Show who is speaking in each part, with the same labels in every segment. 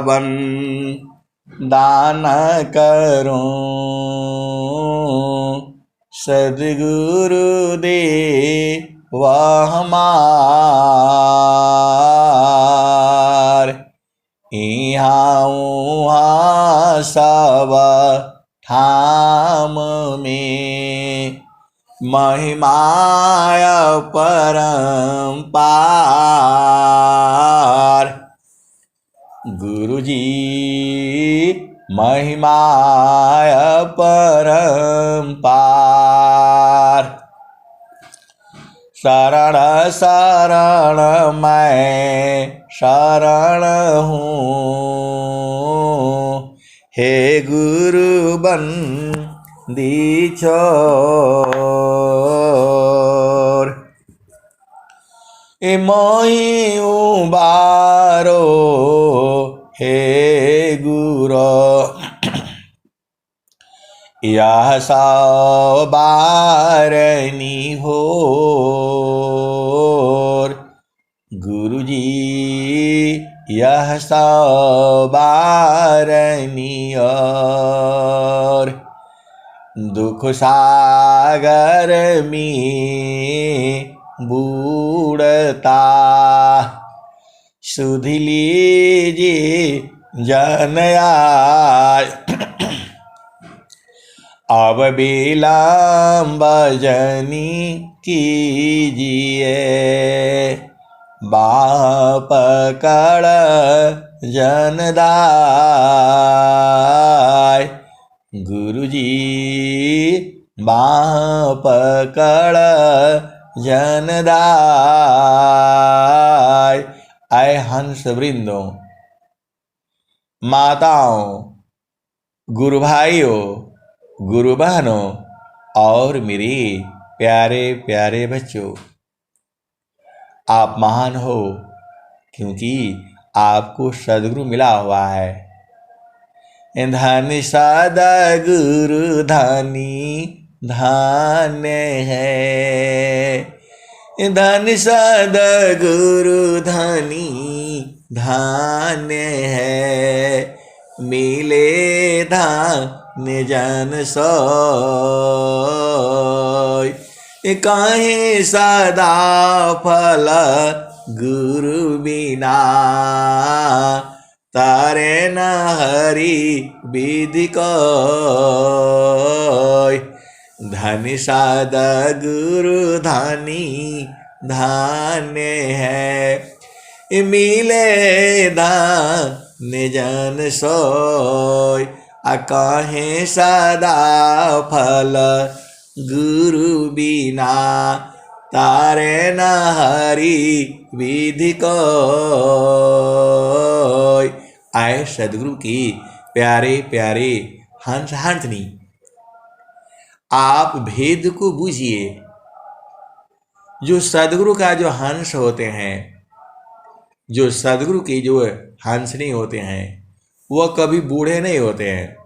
Speaker 1: बन दान करूं, सद्गुरु दे वह हमार। इहाँ उहाँ सब ठाम में महिमाय परम्पार। गुरुजी महिमाय परम्पार। शरण शरण मैं शरण हूँ, हे गुरु बंदी छोर। मोहि उबारो हे गुरो, यह सौ बारनी होर। गुरुजी यह सौ बारनी और। दुख सागर में बूढ़ता, सुध लीजिए जन आय। अब विलम्ब जनी कीजिए, बाँह पकड़ जन दाय। गुरुजी बाँह पकड़ जन दाय। आए हंस वृंदों, माताओं, गुरु भाइयों, गुरु बहनों और मेरे प्यारे प्यारे बच्चों, आप महान हो क्योंकि आपको सद्गुरु मिला हुआ है। धन सद्गुरु धनी धन्य है। धन सद्गुरु धनी धन्य है। मिले धन्य जन सोय, काहे सदा फल गुरु बिना। तारे न हरि विधि कोय। धनि सद्गुरु धनी धन्य है। मिले धन्य जन सोय, काहे सदा फल गुरु बिना। तारे न हरि विधि कोय। आए सद्गुरु की प्यारे प्यारे हंस हंसनी, आप भेद को बूझिए। जो सद्गुरु का जो हंस होते हैं, जो सद्गुरु की जो हंसनी होते हैं, वह कभी बूढ़े नहीं होते हैं।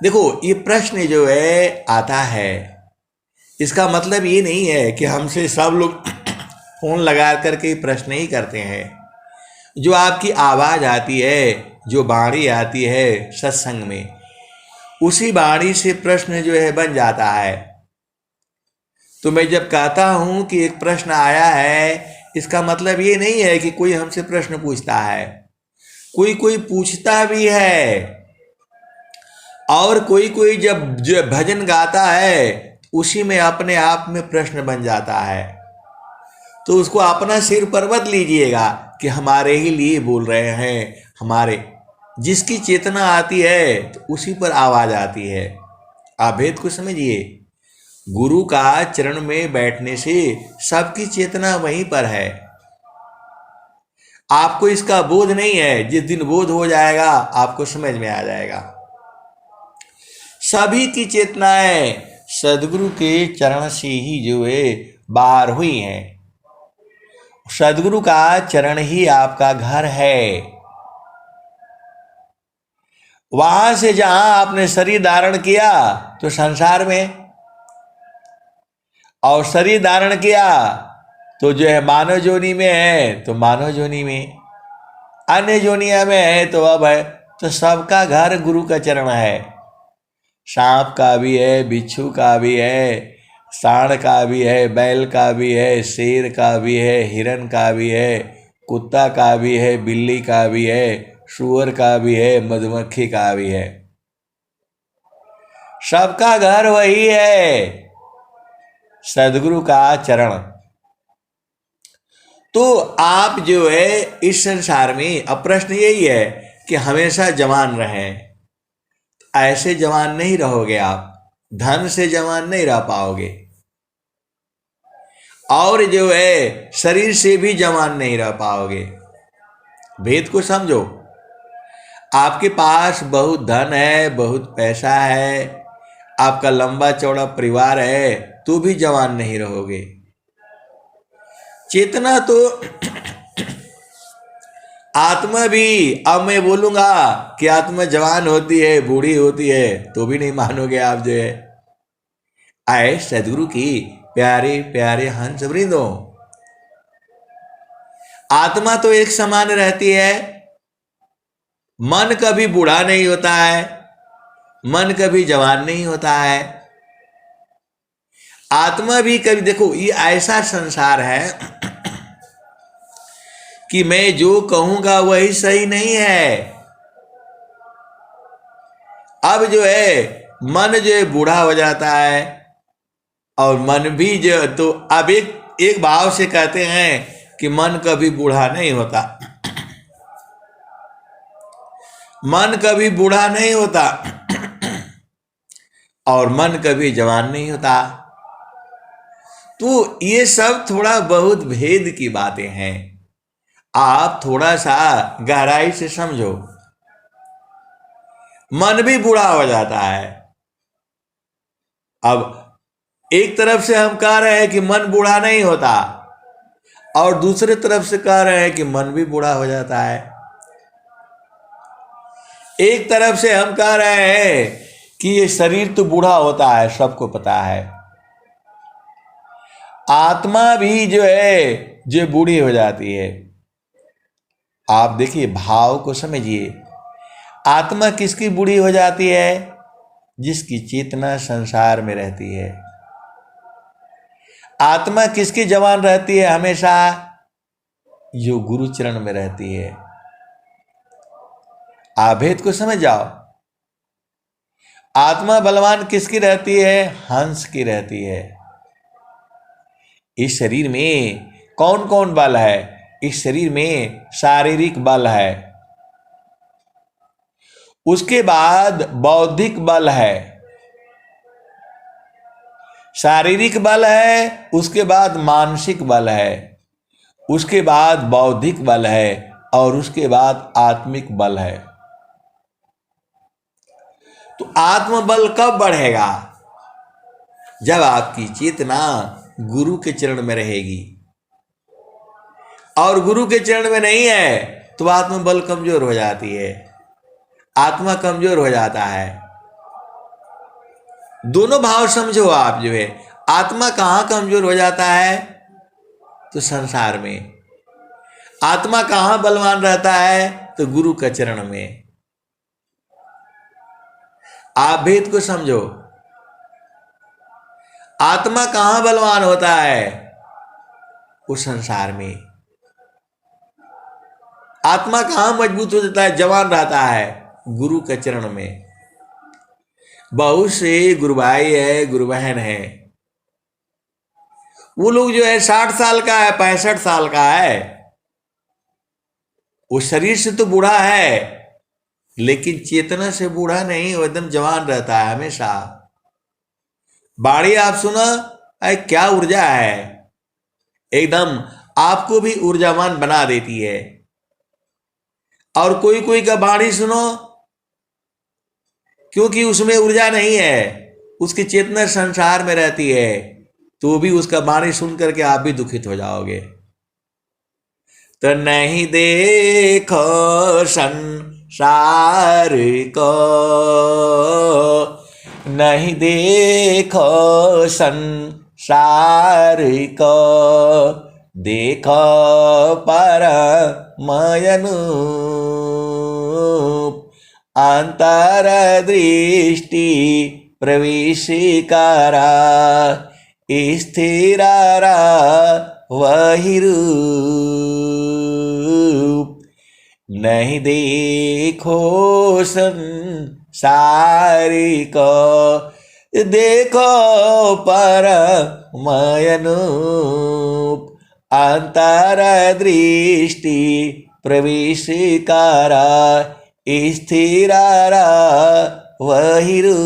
Speaker 1: देखो, ये प्रश्न जो है आता है, इसका मतलब ये नहीं है कि हमसे सब लोग फोन लगा करके प्रश्न ही करते हैं। जो आपकी आवाज़ आती है, जो वाणी आती है सत्संग में, उसी वाणी से प्रश्न जो है बन जाता है। तो मैं जब कहता हूं कि एक प्रश्न आया है, इसका मतलब ये नहीं है कि कोई हमसे प्रश्न पूछता है। कोई कोई पूछता भी है, और कोई कोई जब भजन गाता है, उसी में अपने आप में प्रश्न बन जाता है। तो उसको अपना सिर पर मत लीजिएगा कि हमारे ही लिए बोल रहे हैं। हमारे जिसकी चेतना आती है तो उसी पर आवाज आती है। आप भेद को समझिए। गुरु का चरण में बैठने से सबकी चेतना वहीं पर है। आपको इसका बोध नहीं है, जिस दिन बोध हो जाएगा आपको समझ में आ जाएगा। सभी की चेतनाएं सद्गुरु के चरण से ही जो है बाहर हुई हैं। सद्गुरु का चरण ही आपका घर है। वहां से जहां आपने शरीर धारण किया तो संसार में, और शरीर धारण किया तो जो है मानव जोनि में है तो मानव जोनि में। अन्य जोनिया में है तो अब है, तो सबका घर गुरु का चरण है। सांप का भी है, बिच्छू का भी है, सांड का भी है, बैल का भी है, शेर का भी है, हिरन का भी है, कुत्ता का भी है, बिल्ली का भी है, सूअर का भी है, मधुमक्खी का भी है। सबका घर वही है, सदगुरु का चरण। तो आप जो है इस संसार में, अब प्रश्न यही है कि हमेशा जवान रहें। ऐसे जवान नहीं रहोगे आप, धन से जवान नहीं रह पाओगे, और जो है शरीर से भी जवान नहीं रह पाओगे। भेद को समझो। आपके पास बहुत धन है, बहुत पैसा है, आपका लंबा चौड़ा परिवार है, तो भी जवान नहीं रहोगे। चेतना तो आत्मा भी, अब मैं बोलूंगा कि आत्मा जवान होती है, बूढ़ी होती है, तो भी नहीं मानोगे आप जो है। आए सदगुरु की प्यारे प्यारे हंस वृंदों, आत्मा तो एक समान रहती है। मन कभी बूढ़ा नहीं होता है, मन कभी जवान नहीं होता है। आत्मा भी कभी, देखो ये ऐसा संसार है कि मैं जो कहूंगा वही सही नहीं है। अब जो है मन जो है बूढ़ा हो जाता है, और मन भी जो, तो अब एक भाव से कहते हैं कि मन कभी बूढ़ा नहीं होता, मन कभी बूढ़ा नहीं होता, और मन कभी जवान नहीं होता। तो ये सब थोड़ा बहुत भेद की बातें हैं, आप थोड़ा सा गहराई से समझो। मन भी बूढ़ा हो जाता है। अब एक तरफ से हम कह रहे हैं कि मन बूढ़ा नहीं होता, और दूसरे तरफ से कह रहे हैं कि मन भी बूढ़ा हो जाता है। एक तरफ से हम कह रहे हैं कि ये शरीर तो बूढ़ा होता है, सबको पता है, आत्मा भी जो है जो बूढ़ी हो जाती है। आप देखिए, भाव को समझिए। आत्मा किसकी बूढ़ी हो जाती है? जिसकी चेतना संसार में रहती है। आत्मा किसकी जवान रहती है हमेशा? जो गुरु चरण में रहती है। आभेद को समझ जाओ। आत्मा बलवान किसकी रहती है? हंस की रहती है। इस शरीर में कौन कौन बल है? इस शरीर में शारीरिक बल है, उसके बाद बौद्धिक बल है, शारीरिक बल है, उसके बाद मानसिक बल है, उसके बाद बौद्धिक बल है, और उसके बाद आत्मिक बल है। तो आत्मबल कब बढ़ेगा? जब आपकी चेतना गुरु के चरण में रहेगी। और गुरु के चरण में नहीं है तो आत्मबल कमजोर हो जाती है, आत्मा कमजोर हो जाता है। दोनों भाव समझो आप जो है। आत्मा कहां कमजोर हो जाता है? तो संसार में। आत्मा कहां बलवान रहता है? तो गुरु के चरण में। आप भेद को समझो। आत्मा कहां बलवान होता है? उस संसार में। आत्मा कहां मजबूत हो जाता है, जवान रहता है? गुरु के चरण में। बहुत से गुरु भाई है, गुरु बहन है, वो लोग जो है 60 साल का है, 65 साल का है, वो शरीर से तो बूढ़ा है लेकिन चेतना से बूढ़ा नहीं, वो एकदम जवान रहता है हमेशा। बाणी आप सुना, अरे क्या ऊर्जा है, एकदम आपको भी ऊर्जावान बना देती है। और कोई कोई का बाणी सुनो, क्योंकि उसमें ऊर्जा नहीं है, उसकी चेतना संसार में रहती है, तो भी उसका बाणी सुन करके आप भी दुखित हो जाओगे। तो नहीं देखो संसार को, नहीं देखो संसार को, देखो पर मयनूप अंतर दृष्टि प्रविशिकारा स्थिरारा वही रूप नहीं देखो संसारी को देखो परमयनूप अंतर दृष्टि प्रविशिकारा स्थिरारा वही रूप।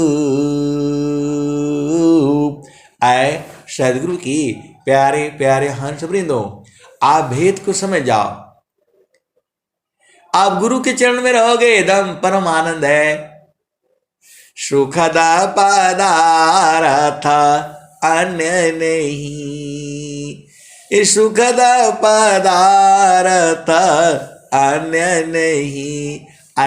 Speaker 1: आए सदगुरु की प्यारे प्यारे हंस वृंदों, आप भेद को समझ जाओ। आप गुरु के चरण में रहोगे, एकदम परम आनंद है। सुखदा पदार्थ अन्य नहीं, सुखदा पदार्थ अन्य नहीं,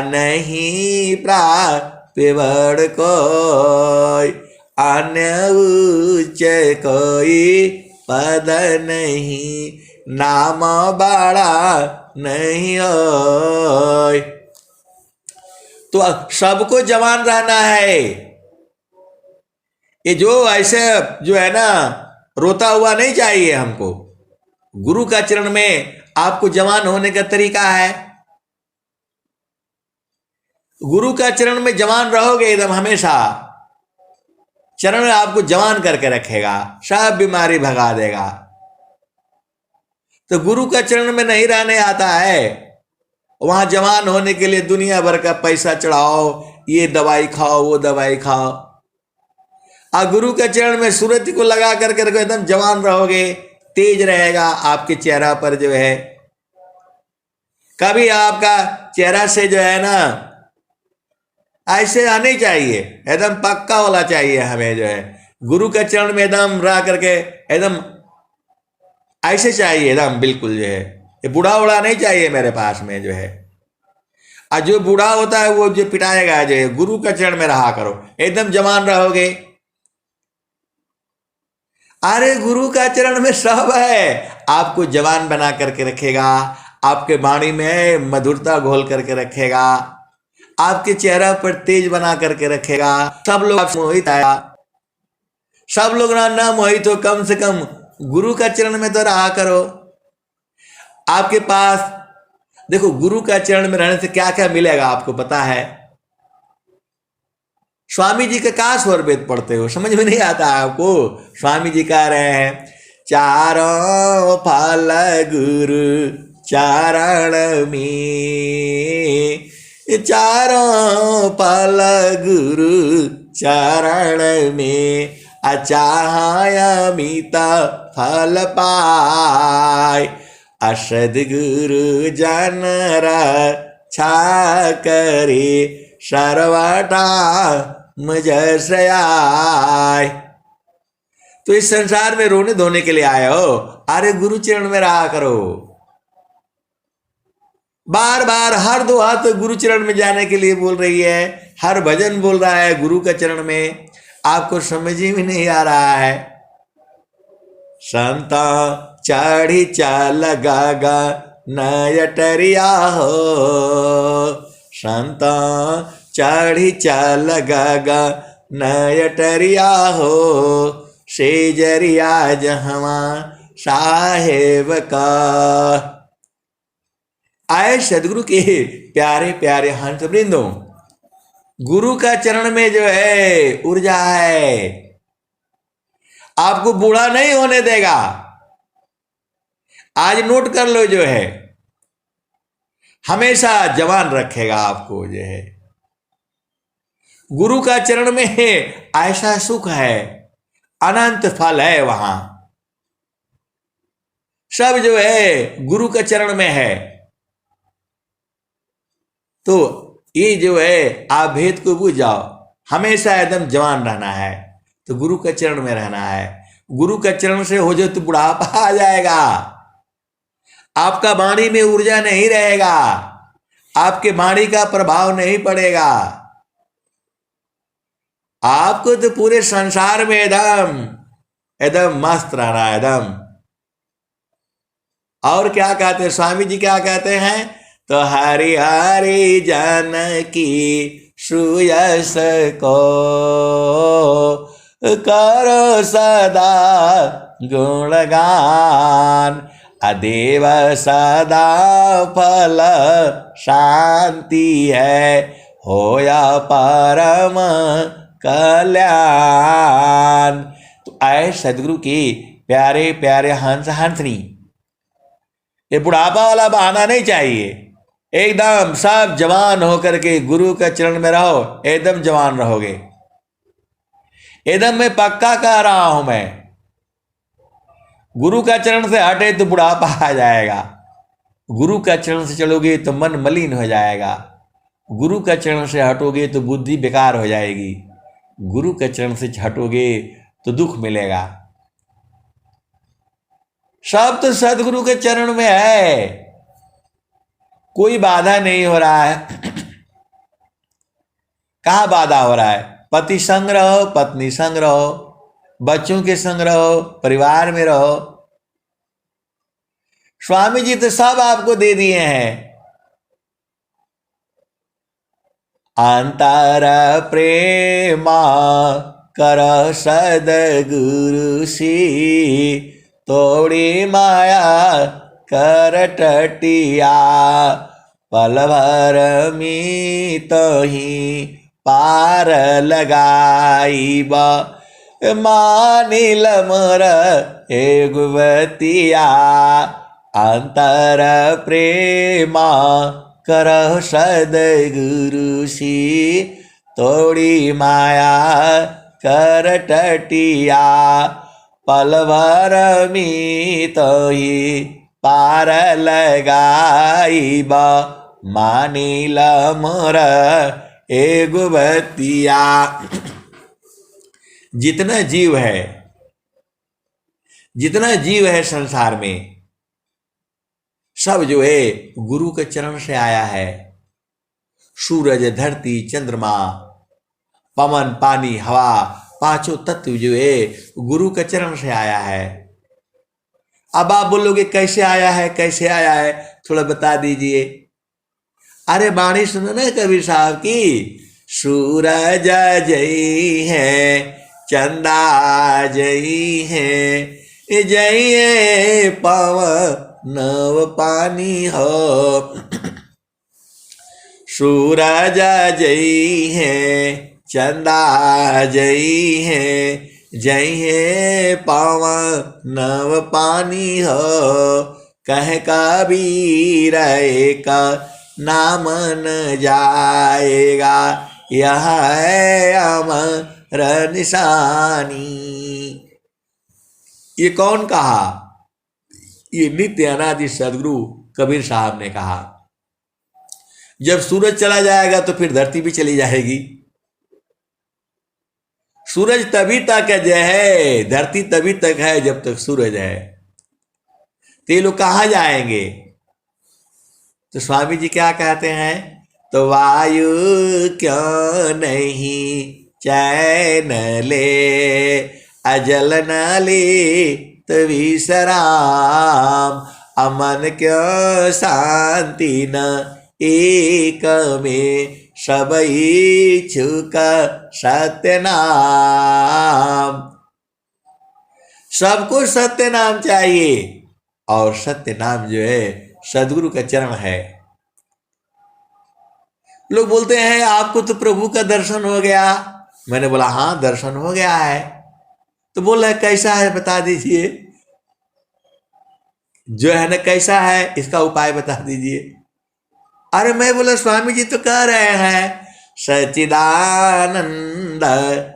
Speaker 1: नहीं प्राप्त बड़ कोई, अन्य उच्च कोई पद नहीं, नाम बड़ा नहीं होय। तो सबको जवान रहना है। ये जो ऐसे जो है ना रोता हुआ नहीं चाहिए हमको। गुरु का चरण में आपको जवान होने का तरीका है। गुरु का चरण में जवान रहोगे एकदम हमेशा, चरण आपको जवान करके रखेगा, सब बीमारी भगा देगा। तो गुरु का चरण में नहीं रहने आता है, वहां जवान होने के लिए दुनिया भर का पैसा चढ़ाओ, ये दवाई खाओ वो दवाई खाओ। और गुरु के चरण में सूरज को लगा करके एकदम जवान रहोगे, तेज रहेगा आपके चेहरा पर जो है। कभी आपका चेहरा से जो है ना ऐसे आने चाहिए, एकदम पक्का वाला चाहिए हमें जो है। गुरु के चरण में एकदम रह करके एकदम ऐसे चाहिए, एकदम बिल्कुल जो है। ये बूढ़ा उड़ा नहीं चाहिए मेरे पास में जो है। और जो बूढ़ा होता है वो जो पिटाएगा जो है। गुरु का चरण में रहा करो, एकदम जवान रहोगे। अरे गुरु का चरण में सब है, आपको जवान बना करके रखेगा, आपके वाणी में मधुरता घोल करके रखेगा, आपके चेहरा पर तेज बना करके रखेगा। सब लोग आपसे मोहित आया, सब लोग ना मोहित हो, कम से कम गुरु का चरण में तो रहा करो। आपके पास देखो गुरु का चरण में रहने से क्या क्या मिलेगा आपको पता है। स्वामी जी का स्वर वेद पढ़ते हो, समझ में नहीं आता आपको। स्वामी जी कह रहे हैं चारों फल गुरु चरण में, चारों फल गुरु चरण में, अचाहमित फल पाय, असद गुरु जन रक्षा करे, सर्वथा मुझ आय। तो इस संसार में रोने धोने के लिए आए हो, अरे गुरु चरण में रहा करो। बार बार हर दो हाथ गुरु चरण में जाने के लिए बोल रही है, हर भजन बोल रहा है गुरु के चरण में, आपको समझ ही में नहीं आ रहा है। संता चढ़ी चल गागा नयटरिया हो, संता चढ़ी चल गागा नयटरिया हो, सेजरिया जहवा साहेब का। आए सदगुरु के प्यारे प्यारे हंस वृंदों, गुरु का चरण में जो है ऊर्जा है, आपको बूढ़ा नहीं होने देगा। आज नोट कर लो, जो है हमेशा जवान रखेगा आपको जो है। गुरु का चरण में ऐसा सुख है, अनंत फल है वहां, सब जो है गुरु के चरण में है। तो ये जो है आप भेद को बुझ जाओ, हमेशा एकदम जवान रहना है तो गुरु के चरण में रहना है। गुरु के चरण से हो जाए तो बुढ़ापा आ जाएगा, आपका वाणी में ऊर्जा नहीं रहेगा, आपके वाणी का प्रभाव नहीं पड़ेगा। आपको तो पूरे संसार में एकदम एकदम मस्त रहना है, एकदम और क्या कहते हैं स्वामी जी, क्या कहते हैं? तो हरि हरि जानकी श्रूयस को करो सदा गुणगान, अदेव सदा फल शांति है, होया परम कल्याण। तो आए सदगुरु के प्यारे प्यारे हंस हंसनी, ये बुढ़ापा वाला बहाना नहीं चाहिए। एकदम सब जवान होकर के गुरु के चरण में रहो, एकदम जवान रहोगे। एकदम मैं पक्का कह रहा हूं, मैं गुरु का चरण से हटे तो बुढ़ापा आ जाएगा। गुरु का चरण से चलोगे तो मन मलिन हो जाएगा। गुरु का चरण से हटोगे तो बुद्धि बेकार हो जाएगी। गुरु के चरण से हटोगे तो दुख मिलेगा। सब तो सदगुरु के चरण में है, कोई बाधा नहीं हो रहा है। कहाँ बाधा हो रहा है? पति संग रहो, पत्नी संग रहो, बच्चों के संग रहो, परिवार में रहो। स्वामी जी तो सब आपको दे दिए हैं। अंतर प्रेमा कर सदगुरु सी, तोड़ी माया कर टटिया, पल भर मीत ही पार लगाईब, मानिल मोर एगुवतिया। अंतर प्रेमा करह सदगुरु सी, तोड़ी माया कर टटिया, पल भर मीत ही पार लगाईब, मानिल मोर एगुवतिया। जितना जीव है संसार में, सब जो है गुरु के चरण से आया है। सूरज, धरती, चंद्रमा, पवन, पानी, हवा, पांचों तत्व जो है गुरु के चरण से आया है। अब आप बोलोगे कैसे आया है, कैसे आया है, थोड़ा बता दीजिए। अरे बाणी सुनो ना कबीर साहब की। सूरज जई है, चंदा जई है, जई पवन नव पानी हो। सूरज जई है, चंदा जई है, जई है पवन नव पानी हो। कह कबीर एक नाम न जाएगा, यह है अमर निशानी। ये कौन कहा? ये नित्य अनादि सदगुरु कबीर साहब ने कहा। जब सूरज चला जाएगा तो फिर धरती भी चली जाएगी। सूरज तभी तक है, धरती तभी तक है जब तक सूरज है। तो ये लोग कहाँ जाएंगे? तो स्वामी जी क्या कहते हैं? तो वायु क्यों नहीं चैन ले, अजल न ले तो विश्राम, अमन क्यों शांति न एक में, सब इच्छुक सत्य नाम। सबको सत्य नाम चाहिए, और सत्य नाम जो है सदगुरु का चरण है। लोग बोलते हैं आपको तो प्रभु का दर्शन हो गया। मैंने बोला हाँ दर्शन हो गया है। तो बोल रहे कैसा है बता दीजिए, जो है ना कैसा है इसका उपाय बता दीजिए। अरे मैं बोला स्वामी जी तो कह रहे हैं सच्चिदानंद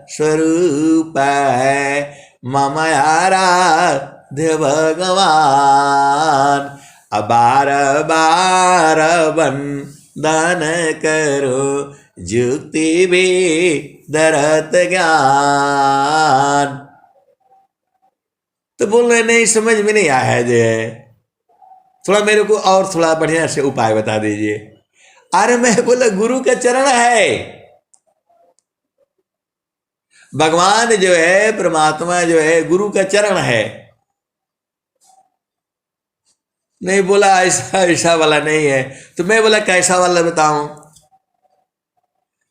Speaker 1: स्वरूप है मम आराध्य भगवान, बार बार वंदन करो जुक्ति भी धरत ज्ञान। तो बोल रहे नहीं समझ में नहीं आया है, जो है थोड़ा मेरे को और थोड़ा बढ़िया से उपाय बता दीजिए। अरे मैं बोला गुरु का चरण है, भगवान जो है परमात्मा जो है गुरु का चरण है। नहीं, बोला ऐसा ऐसा वाला नहीं है। तो मैं बोला कैसा वाला बताऊं?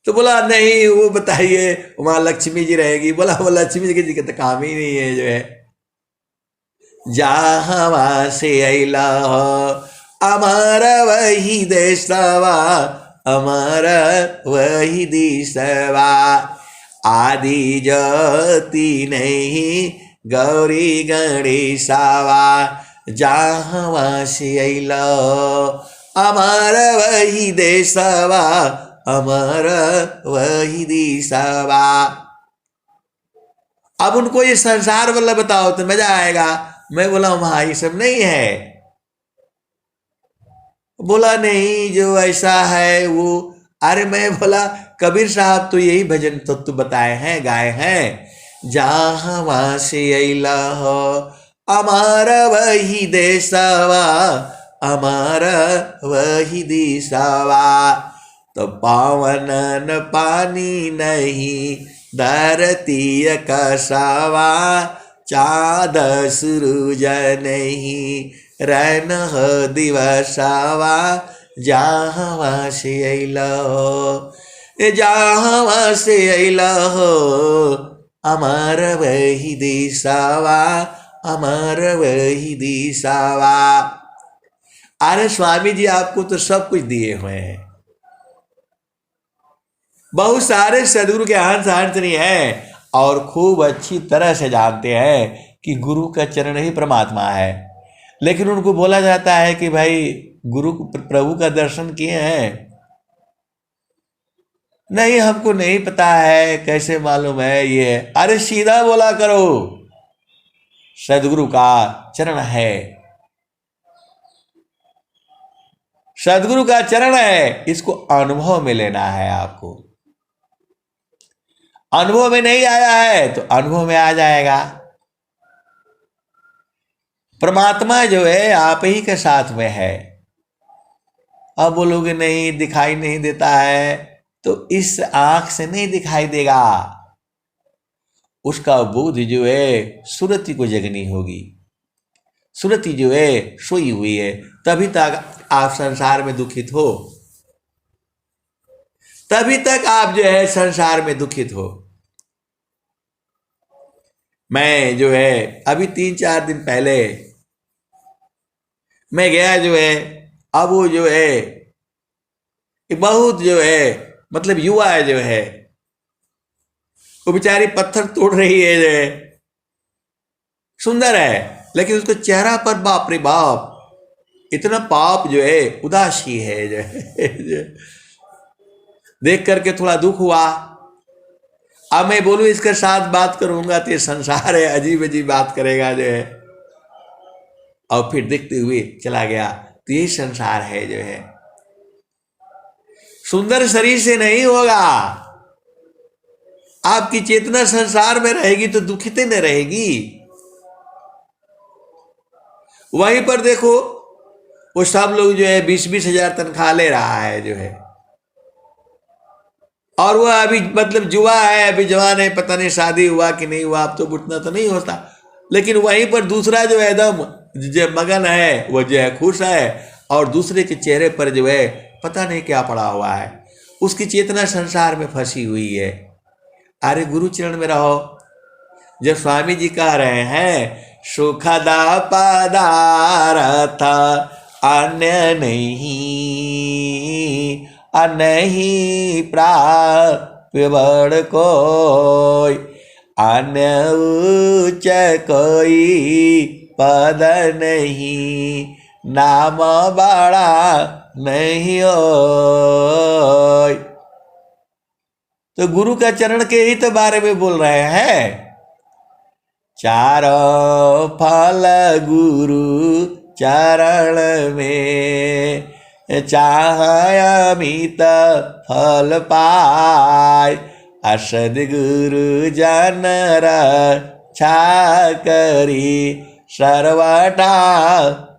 Speaker 1: तो बोला नहीं, वो बताइए, वहां लक्ष्मी जी रहेगी। बोला वो लक्ष्मी जी की तो काम ही नहीं है जो है। जहाँ से अला हमारा वही देशवा, हमारा वही दिशवा, आदि ज्योति नहीं गौरी गणेशावा। जहाँ से अला हमारा वही देशवा, हमारा वही दिशवा। अब उनको ये संसार वाला बताओ तो मजा आएगा। मैं बोला वहां ये सब नहीं है। बोला नहीं, जो ऐसा है वो। अरे मैं बोला कबीर साहब तो यही भजन तत्व बताए हैं, गाए हैं। जहाँ से अला हो हमारा वही देशवा, हमारा वही दिशवा। तो पावनन पानी नहीं धरती कसावा, चाँद सूरज नहीं रैन दिवसावा। जहाँ से अला हो, जहाँ से अला हो अमर वही दिशावा, अमर वही दिशावा। अरे स्वामी जी आपको तो सब कुछ दिए हुए हैं, बहुत सारे सदगुरु के हंस हंसनी है और खूब अच्छी तरह से जानते हैं कि गुरु का चरण ही परमात्मा है। लेकिन उनको बोला जाता है कि भाई गुरु प्रभु का दर्शन किए हैं? नहीं, हमको नहीं पता है, कैसे मालूम है ये? अरे सीधा बोला करो, सदगुरु का चरण है, सदगुरु का चरण है, इसको अनुभव में लेना है आपको। अनुभव में नहीं आया है तो अनुभव में आ जाएगा। परमात्मा जो है आप ही के साथ में है। अब बोलोगे नहीं दिखाई नहीं देता है, तो इस आंख से नहीं दिखाई देगा। उसका बुद्धि जो है सुरति को जगनी होगी। सुरति जो है सोई हुई है, तभी तक आप संसार में दुखित हो, तभी तक आप जो है संसार में दुखित हो। मैं जो है अभी 3-4 दिन पहले मैं गया जो है, अब वो जो है बहुत जो है मतलब युवा है जो है, वो बेचारी पत्थर तोड़ रही है जो है, सुंदर है, लेकिन उसको चेहरा पर बाप रे बाप इतना पाप जो है, उदासी है जो है देख करके थोड़ा दुख हुआ। अब मैं बोलूं इसके साथ बात करूंगा तो ये संसार है, अजीब अजीब बात करेगा जो है, और फिर देखते हुए चला गया। तो यही संसार है जो है। सुंदर शरीर से नहीं होगा। आपकी चेतना संसार में रहेगी तो दुखित न रहेगी। वहीं पर देखो वो सब लोग जो है 20-20 हजार तनख्वाह ले रहा है जो है, और वह अभी मतलब जुआ है, अभी जवान है, पता नहीं शादी हुआ कि नहीं हुआ, अब तो उतना तो नहीं होता। लेकिन वहीं पर दूसरा जो है एकदम जो मगन है वो जो है खुश है, और दूसरे के चेहरे पर जो है पता नहीं क्या पड़ा हुआ है, उसकी चेतना संसार में फंसी हुई है। अरे गुरु चरण में रहो। जब स्वामी जी कह रहे हैं सुखदा पदारथ अन्य नहीं, नहीं प्राप्य बड़ कोई, अन्य उच्च कोई पद नहीं, नाम बड़ा नहीं होय। तो गुरु का चरण के ही तो बारे में बोल रहे हैं। चारों फल गुरु चरण में, चाहे अमित फल पाय, असद गुरु जन रक्षा करी, सर्वटा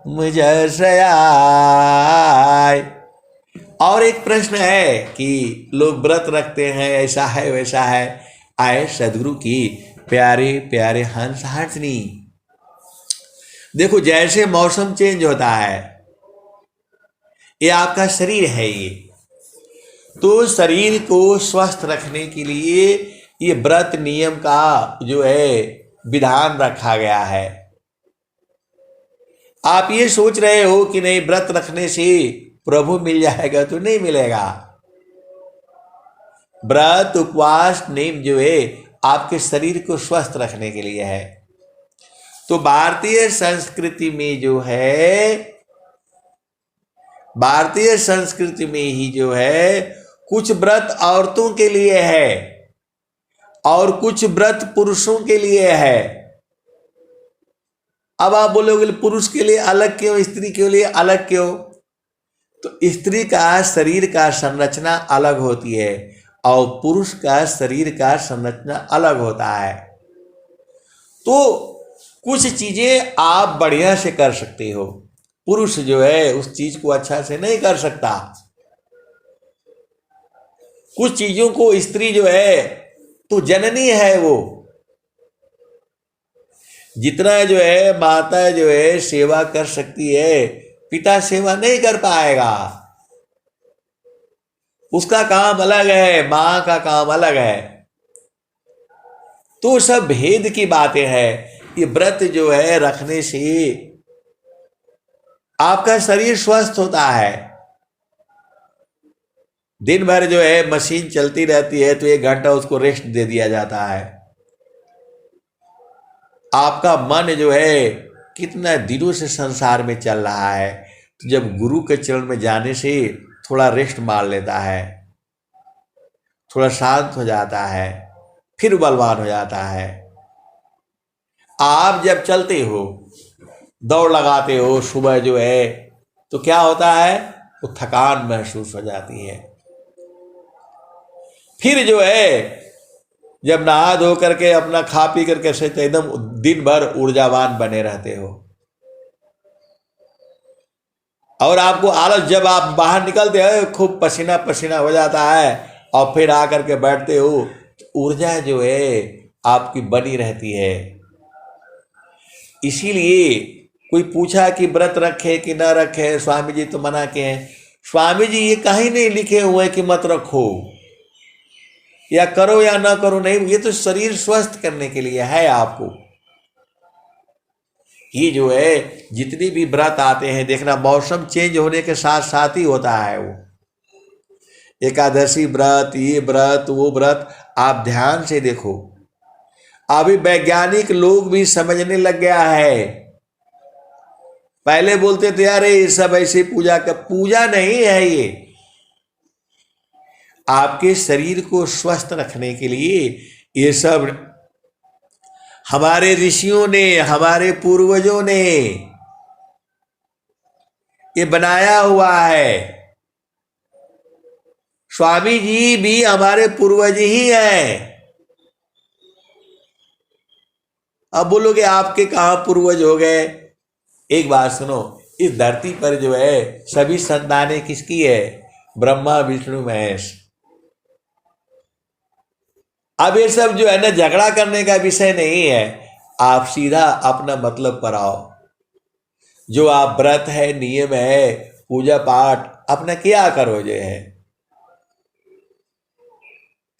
Speaker 1: मुझ से आय। और एक प्रश्न है कि लोग व्रत रखते हैं, ऐसा है वैसा है। आए सदगुरु की प्यारे प्यारे हंस हंसनी, देखो जैसे मौसम चेंज होता है, ये आपका शरीर है ये, तो शरीर को स्वस्थ रखने के लिए ये व्रत नियम का जो है विधान रखा गया है। आप ये सोच रहे हो कि नहीं व्रत रखने से प्रभु मिल जाएगा, तो नहीं मिलेगा। व्रत उपवास नियम जो है आपके शरीर को स्वस्थ रखने के लिए है। तो भारतीय संस्कृति में जो है, भारतीय संस्कृति में ही जो है कुछ व्रत औरतों के लिए है और कुछ व्रत पुरुषों के लिए है। अब आप बोलोगे पुरुष के लिए अलग क्यों, स्त्री के लिए अलग क्यों? तो स्त्री का शरीर का संरचना अलग होती है और पुरुष का शरीर का संरचना अलग होता है। तो कुछ चीजें आप बढ़िया से कर सकते हो, पुरुष जो है उस चीज को अच्छा से नहीं कर सकता। कुछ चीजों को स्त्री जो है तो जननी है, वो जितना जो है माता जो है सेवा कर सकती है, पिता सेवा नहीं कर पाएगा। उसका काम अलग है, मां का काम अलग है। तो सब भेद की बातें हैं। ये व्रत जो है रखने से आपका शरीर स्वस्थ होता है। दिन भर जो है मशीन चलती रहती है, तो 1 घंटा उसको रेस्ट दे दिया जाता है। आपका मन जो है कितना दिनों से संसार में चल रहा है, तो जब गुरु के चरण में जाने से थोड़ा रेस्ट मार लेता है, थोड़ा शांत हो जाता है, फिर बलवान हो जाता है। आप जब चलते हो, दौड़ लगाते हो सुबह जो है, तो क्या होता है, वो थकान महसूस हो जाती है। फिर जो है जब नहा धो करके अपना खा पी करके से तो एकदम दिन भर ऊर्जावान बने रहते हो। और आपको आलस, जब आप बाहर निकलते हो खूब पसीना पसीना हो जाता है और फिर आकर के बैठते हो, तो ऊर्जा जो है आपकी बनी रहती है। इसीलिए कोई पूछा कि व्रत रखे कि ना रखे, स्वामी जी तो मना किए हैं। स्वामी जी ये कहीं नहीं लिखे हुए कि मत रखो या करो या ना करो, नहीं, ये तो शरीर स्वस्थ करने के लिए है आपको। ये जो है जितनी भी व्रत आते हैं, देखना मौसम चेंज होने के साथ साथ ही होता है। वो एकादशी व्रत, ये व्रत, वो व्रत, आप ध्यान से देखो। अभी वैज्ञानिक लोग भी समझने लग गया है। पहले बोलते थे अरे ये सब ऐसे पूजा का, पूजा नहीं है ये। आपके शरीर को स्वस्थ रखने के लिए ये सब हमारे ऋषियों ने, हमारे पूर्वजों ने ये बनाया हुआ है। स्वामी जी भी हमारे पूर्वज ही हैं। अब बोलोगे आपके कहां पूर्वज हो गए? एक बात सुनो, इस धरती पर जो है सभी संतानें किसकी है? ब्रह्मा विष्णु महेश। अब ये सब जो है ना झगड़ा करने का विषय नहीं है। आप सीधा अपना मतलब पर आओ। जो आप व्रत है, नियम है, पूजा पाठ अपना किया करो। जो है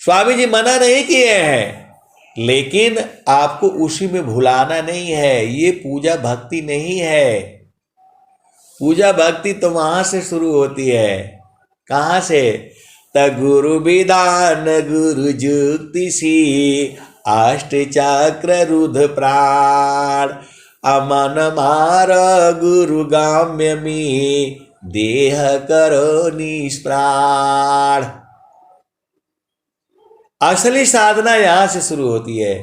Speaker 1: स्वामी जी मना नहीं किए हैं, लेकिन आपको उसी में भुलाना नहीं है। ये पूजा भक्ति नहीं है। पूजा भक्ति तो वहां से शुरू होती है। कहां से? गुरु विधान गुरु जुक्ति सी, अष्ट चक्र रुद्र प्राण, अमन मार गुरु गाम्य में, देह करो निष्प्राण। असली साधना यहां से शुरू होती है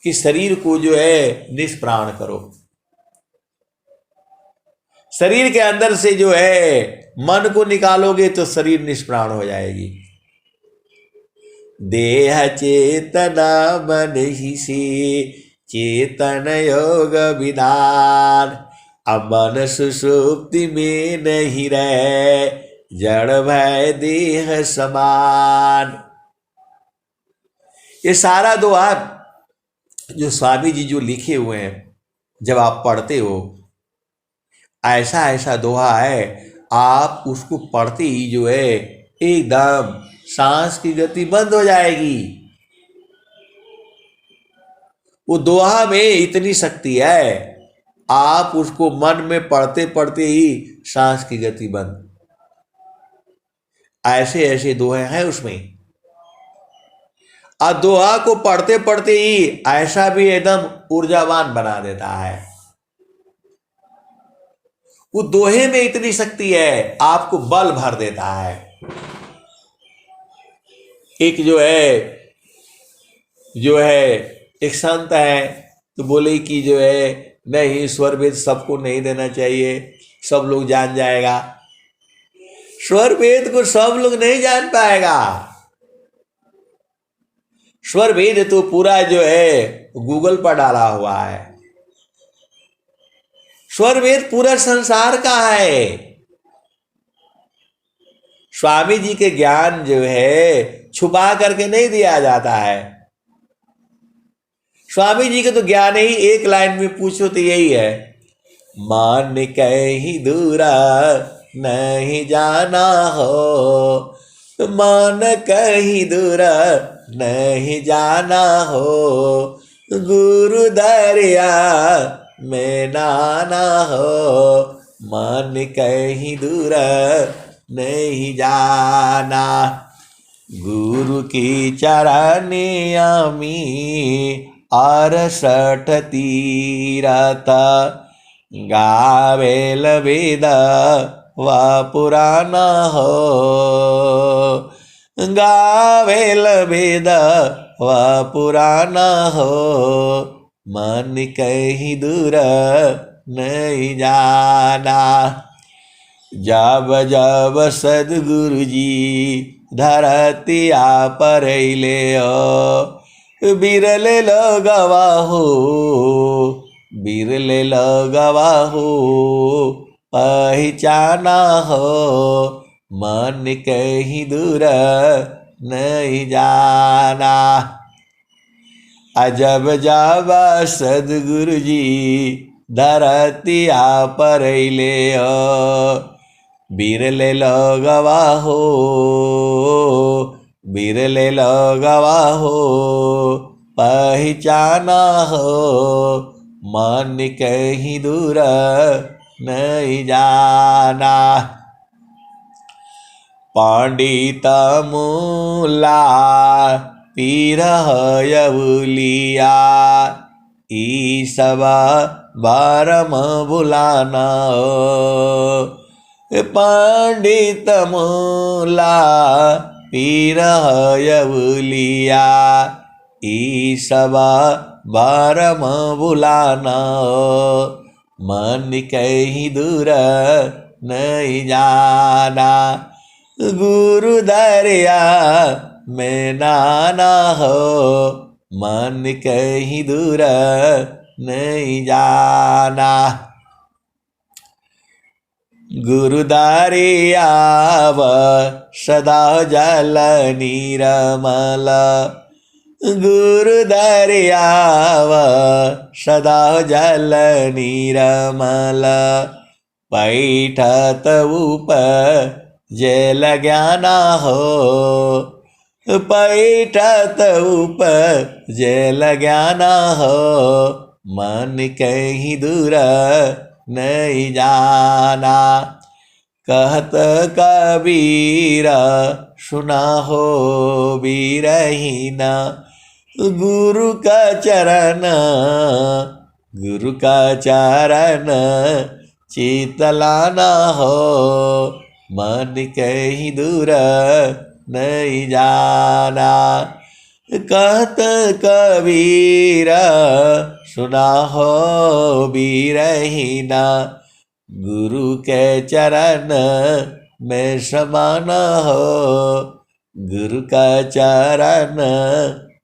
Speaker 1: कि शरीर को जो है निष्प्राण करो। शरीर के अंदर से जो है मन को निकालोगे तो शरीर निष्प्राण हो जाएगी। देह चेतना मन ही से चेतन योग विधान, अब मन सुषुप्ति में नहीं रहे, जड़ भय देह समान। ये सारा दुआ जो स्वामी जी जो लिखे हुए हैं, जब आप पढ़ते हो ऐसा ऐसा दोहा है, आप उसको पढ़ते ही जो है एकदम सांस की गति बंद हो जाएगी। वो दोहा में इतनी शक्ति है, आप उसको मन में पढ़ते पढ़ते ही सांस की गति बंद। ऐसे ऐसे दोहे हैं उसमें। और दोहा को पढ़ते पढ़ते ही ऐसा भी एकदम ऊर्जावान बना देता है। वो दोहे में इतनी शक्ति है, आपको बल भर देता है। एक जो है एक संत है, तो बोले कि जो है नहीं, स्वर वेद सबको नहीं देना चाहिए, सब लोग जान जाएगा। स्वर वेद को सब लोग नहीं जान पाएगा। स्वर वेद तो पूरा जो है गूगल पर डाला हुआ है। स्वर वेद पूरा संसार का है। स्वामी जी के ज्ञान जो है छुपा करके नहीं दिया जाता है। स्वामी जी के तो ज्ञान ही एक लाइन में पूछो तो यही है, मान कहीं दूरा नहीं जाना हो, मान कहीं दूरा नहीं जाना हो, गुरु दरिया में नाना हो, मान कहीं दूरा नहीं जाना। गुरु की चरनिया में 68 तीरथ, गावेल वेद व पुराना हो, गावेल वेद व पुराना हो, मन कहीं दूर नहीं जाना। जब जब सदगुरु जी धरतिया पर ले हो, बिरले लगवा हो, बिरले लगवा हो, पहचाना हो, मन कहीं दूर नहीं जाना। अजब जब सदगुरु जी धरतिया पर ले हो, बिरले लगवा हो, बिरले लगवा हो, पहचाना हो, मन कहीं दूर नहीं जाना। पंडित मूला पीर यवुलिया, ई सब बारम बुलाना हो, पंडित मूला पीर यवुलिया, ई सब बारम बुलाना हो, मन कहीं दूर नहीं जाना। गुरु दरिया में नाना हो, मन कहीं दूर नहीं जाना। गुरु दरिया व सदा जल निरमल, गुरु दरिया व सदा जल निरमल, पैठत ऊपर जल ज्ञाना हो, पैठत ऊपर जल ज्ञाना हो, मन कहीं दूर नहीं जाना। कहत कबीर सुना हो बीरहीना, गुरु का चरण, गुरु का चरण चितलाना हो, मन कहीं दूर नहीं जाना। कहत कबीर सुना हो बीरहीना, गुरु के चरण में समाना हो, गुरु का चरण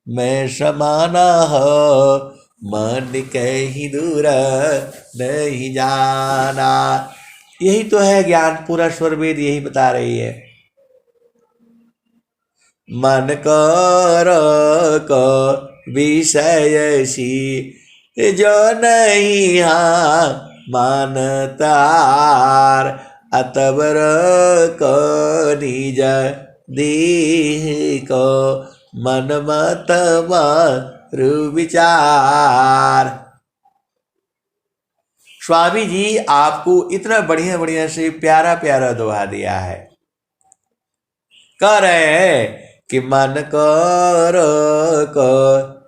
Speaker 1: में समाना हो, मन कहीं दूर नहीं जाना। यही तो है ज्ञान, पूरा स्वर वेद यही बता रही है। मन कर को विषय सी जो नहीं मानतार अतबर को निज देह को मन मत मारु विचार। स्वामी जी आपको इतना बढ़िया बढ़िया से प्यारा प्यारा दोहा दिया है। कह रहे हैं कि मन को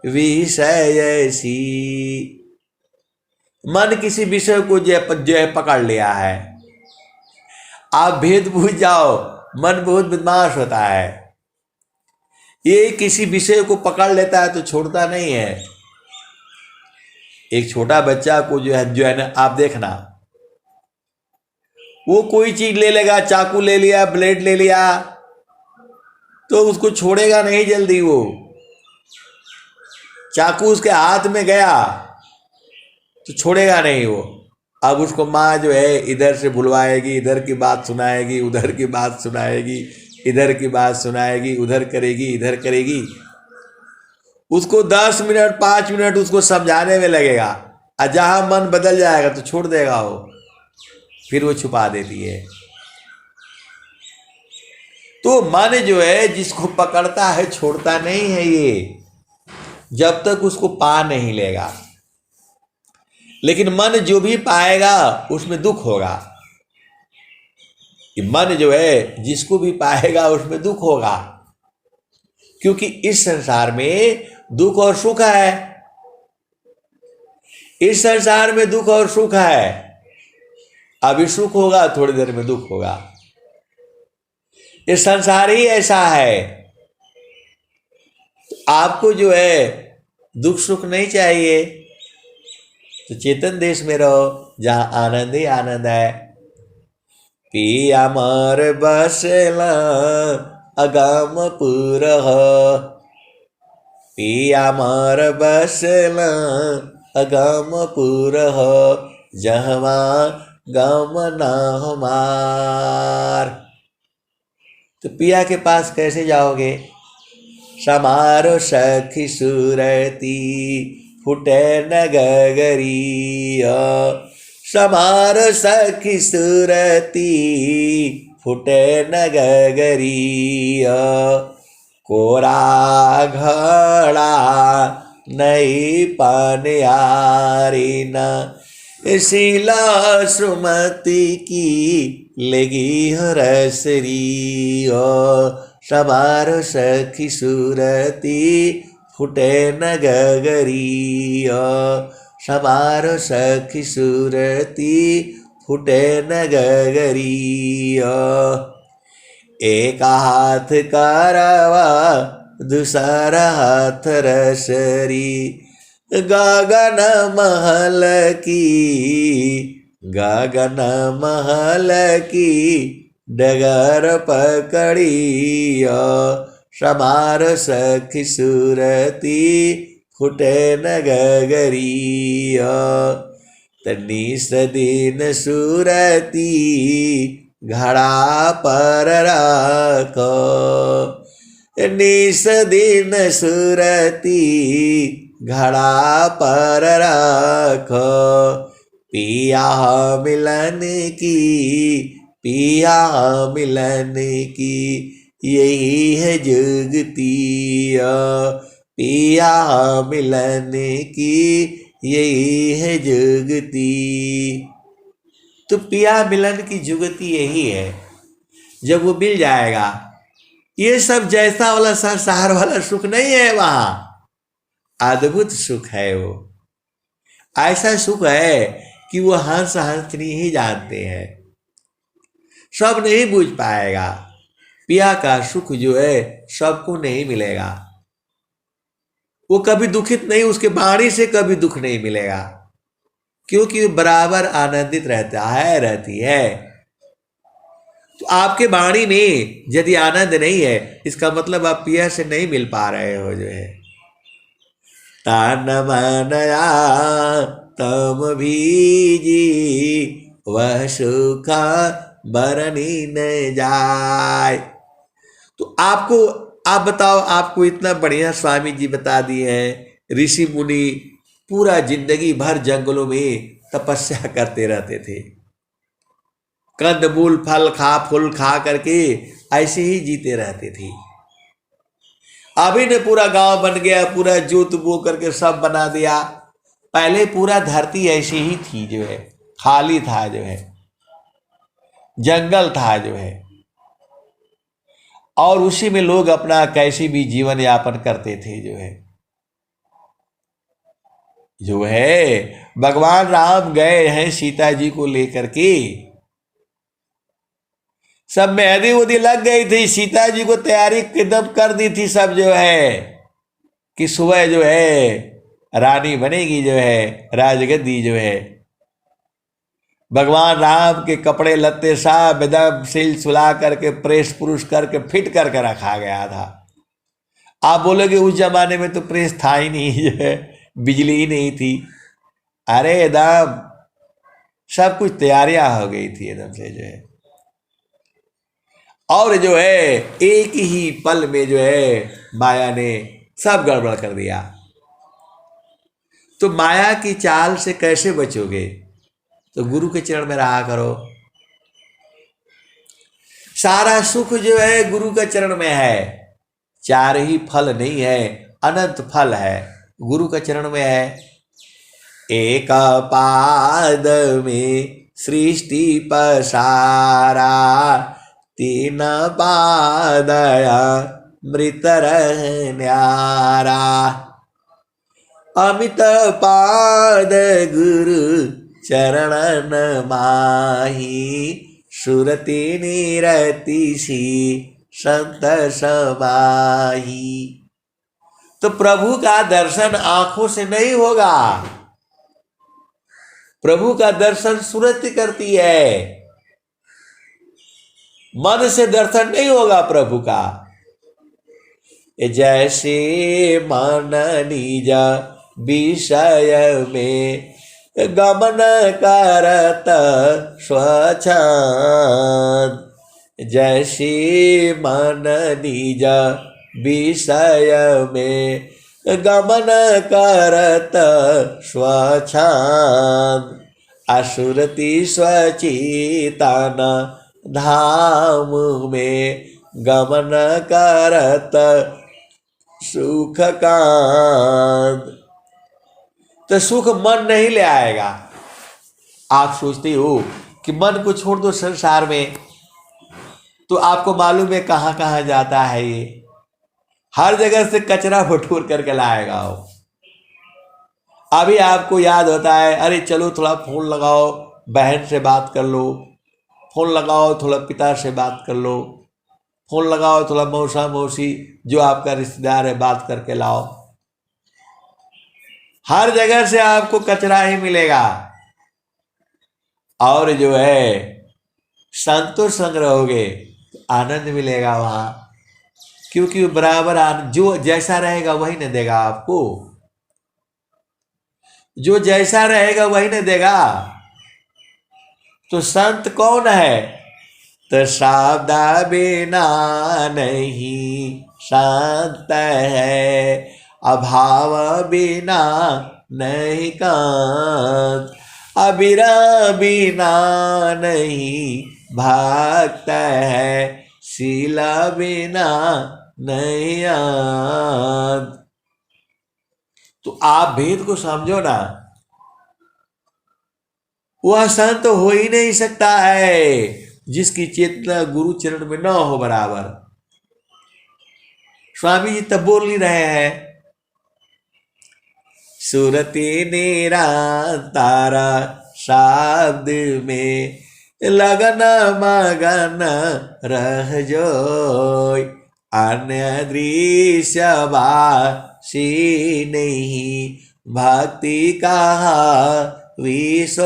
Speaker 1: विषय सी, मन किसी विषय को जो है पकड़ लिया है। आप भेद भूल जाओ, मन बहुत बदमाश होता है। ये किसी विषय को पकड़ लेता है तो छोड़ता नहीं है। एक छोटा बच्चा को जो है ना, आप देखना, वो कोई चीज ले लेगा, चाकू ले लिया, ब्लेड ले लिया, तो उसको छोड़ेगा नहीं जल्दी। वो चाकू उसके हाथ में गया तो छोड़ेगा नहीं वो। अब उसको माँ जो है इधर से बुलवाएगी, इधर की बात सुनाएगी, उधर की बात सुनाएगी, इधर की बात सुनाएगी, उधर करेगी, इधर करेगी। उसको 10 मिनट 5 मिनट उसको समझाने में लगेगा, और जहां मन बदल जाएगा तो छोड़ देगा वो, फिर वो छुपा देती है। तो मन जो है जिसको पकड़ता है छोड़ता नहीं है ये, जब तक उसको पा नहीं लेगा। लेकिन मन जो भी पाएगा उसमें दुख होगा। कि मन जो है जिसको भी पाएगा उसमें दुख होगा, क्योंकि इस संसार में दुख और सुख है। इस संसार में दुख और सुख है। अभी सुख होगा, थोड़ी देर में दुख होगा। ये संसार ही ऐसा है। तो आपको जो है दुख सुख नहीं चाहिए, तो चेतन देश में रहो जहां आनंद ही आनंद है। पिया मोर बसला अगम पुर, पिया मोर बसला अगम पुर, जहवा गम न हमार। तो पिया के पास कैसे जाओगे? समारो सखी सुरती फुटे न गगरी, समारो सखी सुरती फुटे न गगरी, कोरा घड़ा नहीं पानियारी न, शीला सुमति की लगी हरसरी, समारो सखी सुरती फुटे न गगरी, समारो सखी सुरती फुटे न गगरी। एक हाथ करवा दूसरा हाथ रसरी, गगन महल की, गगन महल की डगर पकड़ी, समार सखी सुरती फुटे न गगरी, तनिस दिन सुरती घड़ा पर रखो, निस दिन सुरती घड़ा पर रखो, पिया मिलन की, पिया मिलन की यही है जुगती, पिया मिलन की यही है जुगती। तो पिया मिलन की जुगती यही है, जब वो मिल जाएगा। ये सब जैसा वाला संसार वाला सुख नहीं है, वहां अद्भुत सुख है। वो ऐसा सुख है कि वो हंस हंसनी ही जानते हैं, सब नहीं बुझ पाएगा। पिया का सुख जो है सबको नहीं मिलेगा। वो कभी दुखित नहीं, उसके वाणी से कभी दुख नहीं मिलेगा, क्योंकि बराबर आनंदित रहता है, रहती है। तो आपके वाणी में यदि आनंद नहीं है, इसका मतलब आप पिया से नहीं मिल पा रहे हो। जो है तान मनया तम भीजी, वह सुखा बरनी न जाए। तो आपको, आप बताओ, आपको इतना बढ़िया स्वामी जी बता दिए हैं। ऋषि मुनि पूरा जिंदगी भर जंगलों में तपस्या करते रहते थे, कंद मूल फल फूल खा करके ऐसे ही जीते रहते थे। अभी ने पूरा गांव बन गया, पूरा जोत बो करके सब बना दिया। पहले पूरा धरती ऐसी ही थी, जो है खाली था, जो है जंगल था, जो है, और उसी में लोग अपना कैसे भी जीवन यापन करते थे। जो है भगवान राम गए हैं सीता जी को लेकर के, सब मेहंदी उदी लग गई थी, सीता जी को तैयारी एकदम कर दी थी सब, जो है कि सुबह जो है रानी बनेगी, जो है राजगद्दी, जो है भगवान राम के कपड़े लत्ते सब एकदम सिल सुला करके प्रेस पुरुष करके फिट करके रखा गया था। आप बोलोगे उस जमाने में तो प्रेस था ही नहीं, जो है बिजली ही नहीं थी। अरे एकदम सब कुछ तैयारियां हो गई थी एकदम से, जो है, और जो है एक ही पल में जो है माया ने सब गड़बड़ कर दिया। तो माया की चाल से कैसे बचोगे? तो गुरु के चरण में रहा करो। सारा सुख जो है गुरु के चरण में है। चार ही फल नहीं है, अनंत फल है, गुरु के चरण में है। एक पाद में सृष्टि पसारा, तीन पादया मृत रह न्यारा। अमित पाद गुरु चरणन माही, सुरति निरति सी संत समाही। तो प्रभु का दर्शन आंखों से नहीं होगा, प्रभु का दर्शन सुरति करती है, मन से दर्शन नहीं होगा प्रभु का। जैसे मन निज विषय में गमन करत स्वच्छंद, जैसे मन निज विषय में गमन करत स्वच्छंद, असुरति स्वचितन धाम में गमन करत सुख कांद। तो सुख मन नहीं ले आएगा। आप सोचते हो कि मन को छोड़ दो संसार में, तो आपको मालूम है कहां कहां जाता है ये, हर जगह से कचरा बटोर करके लाएगा वो। अभी आपको याद होता है, अरे चलो थोड़ा फोन लगाओ, बहन से बात कर लो, फोन लगाओ थोड़ा पिता से बात कर लो, फोन लगाओ थोड़ा मौसा मौसी जो आपका रिश्तेदार है बात करके लाओ। हर जगह से आपको कचरा ही मिलेगा। और जो है संतोष संग रहोगे तो आनंद मिलेगा वहां, क्योंकि बराबर जो जैसा रहेगा वही न देगा आपको, जो जैसा रहेगा वही न देगा। तो संत कौन है? तो शब्द बिना नहीं शांत है, अभाव बिना नहीं कांत, अबीर बिना नहीं भक्त है, शील बिना नहीं आंत। तो आप भेद को समझो ना, वह संत हो ही नहीं सकता है जिसकी चेतना गुरु चरण में न हो बराबर। स्वामी जी तब बोल नहीं रहे हैं, सुरति निरंतर शब्द में लगन मगन रह जोय, अन्य दृश्य वासी नहीं भक्ति कहा विसोय।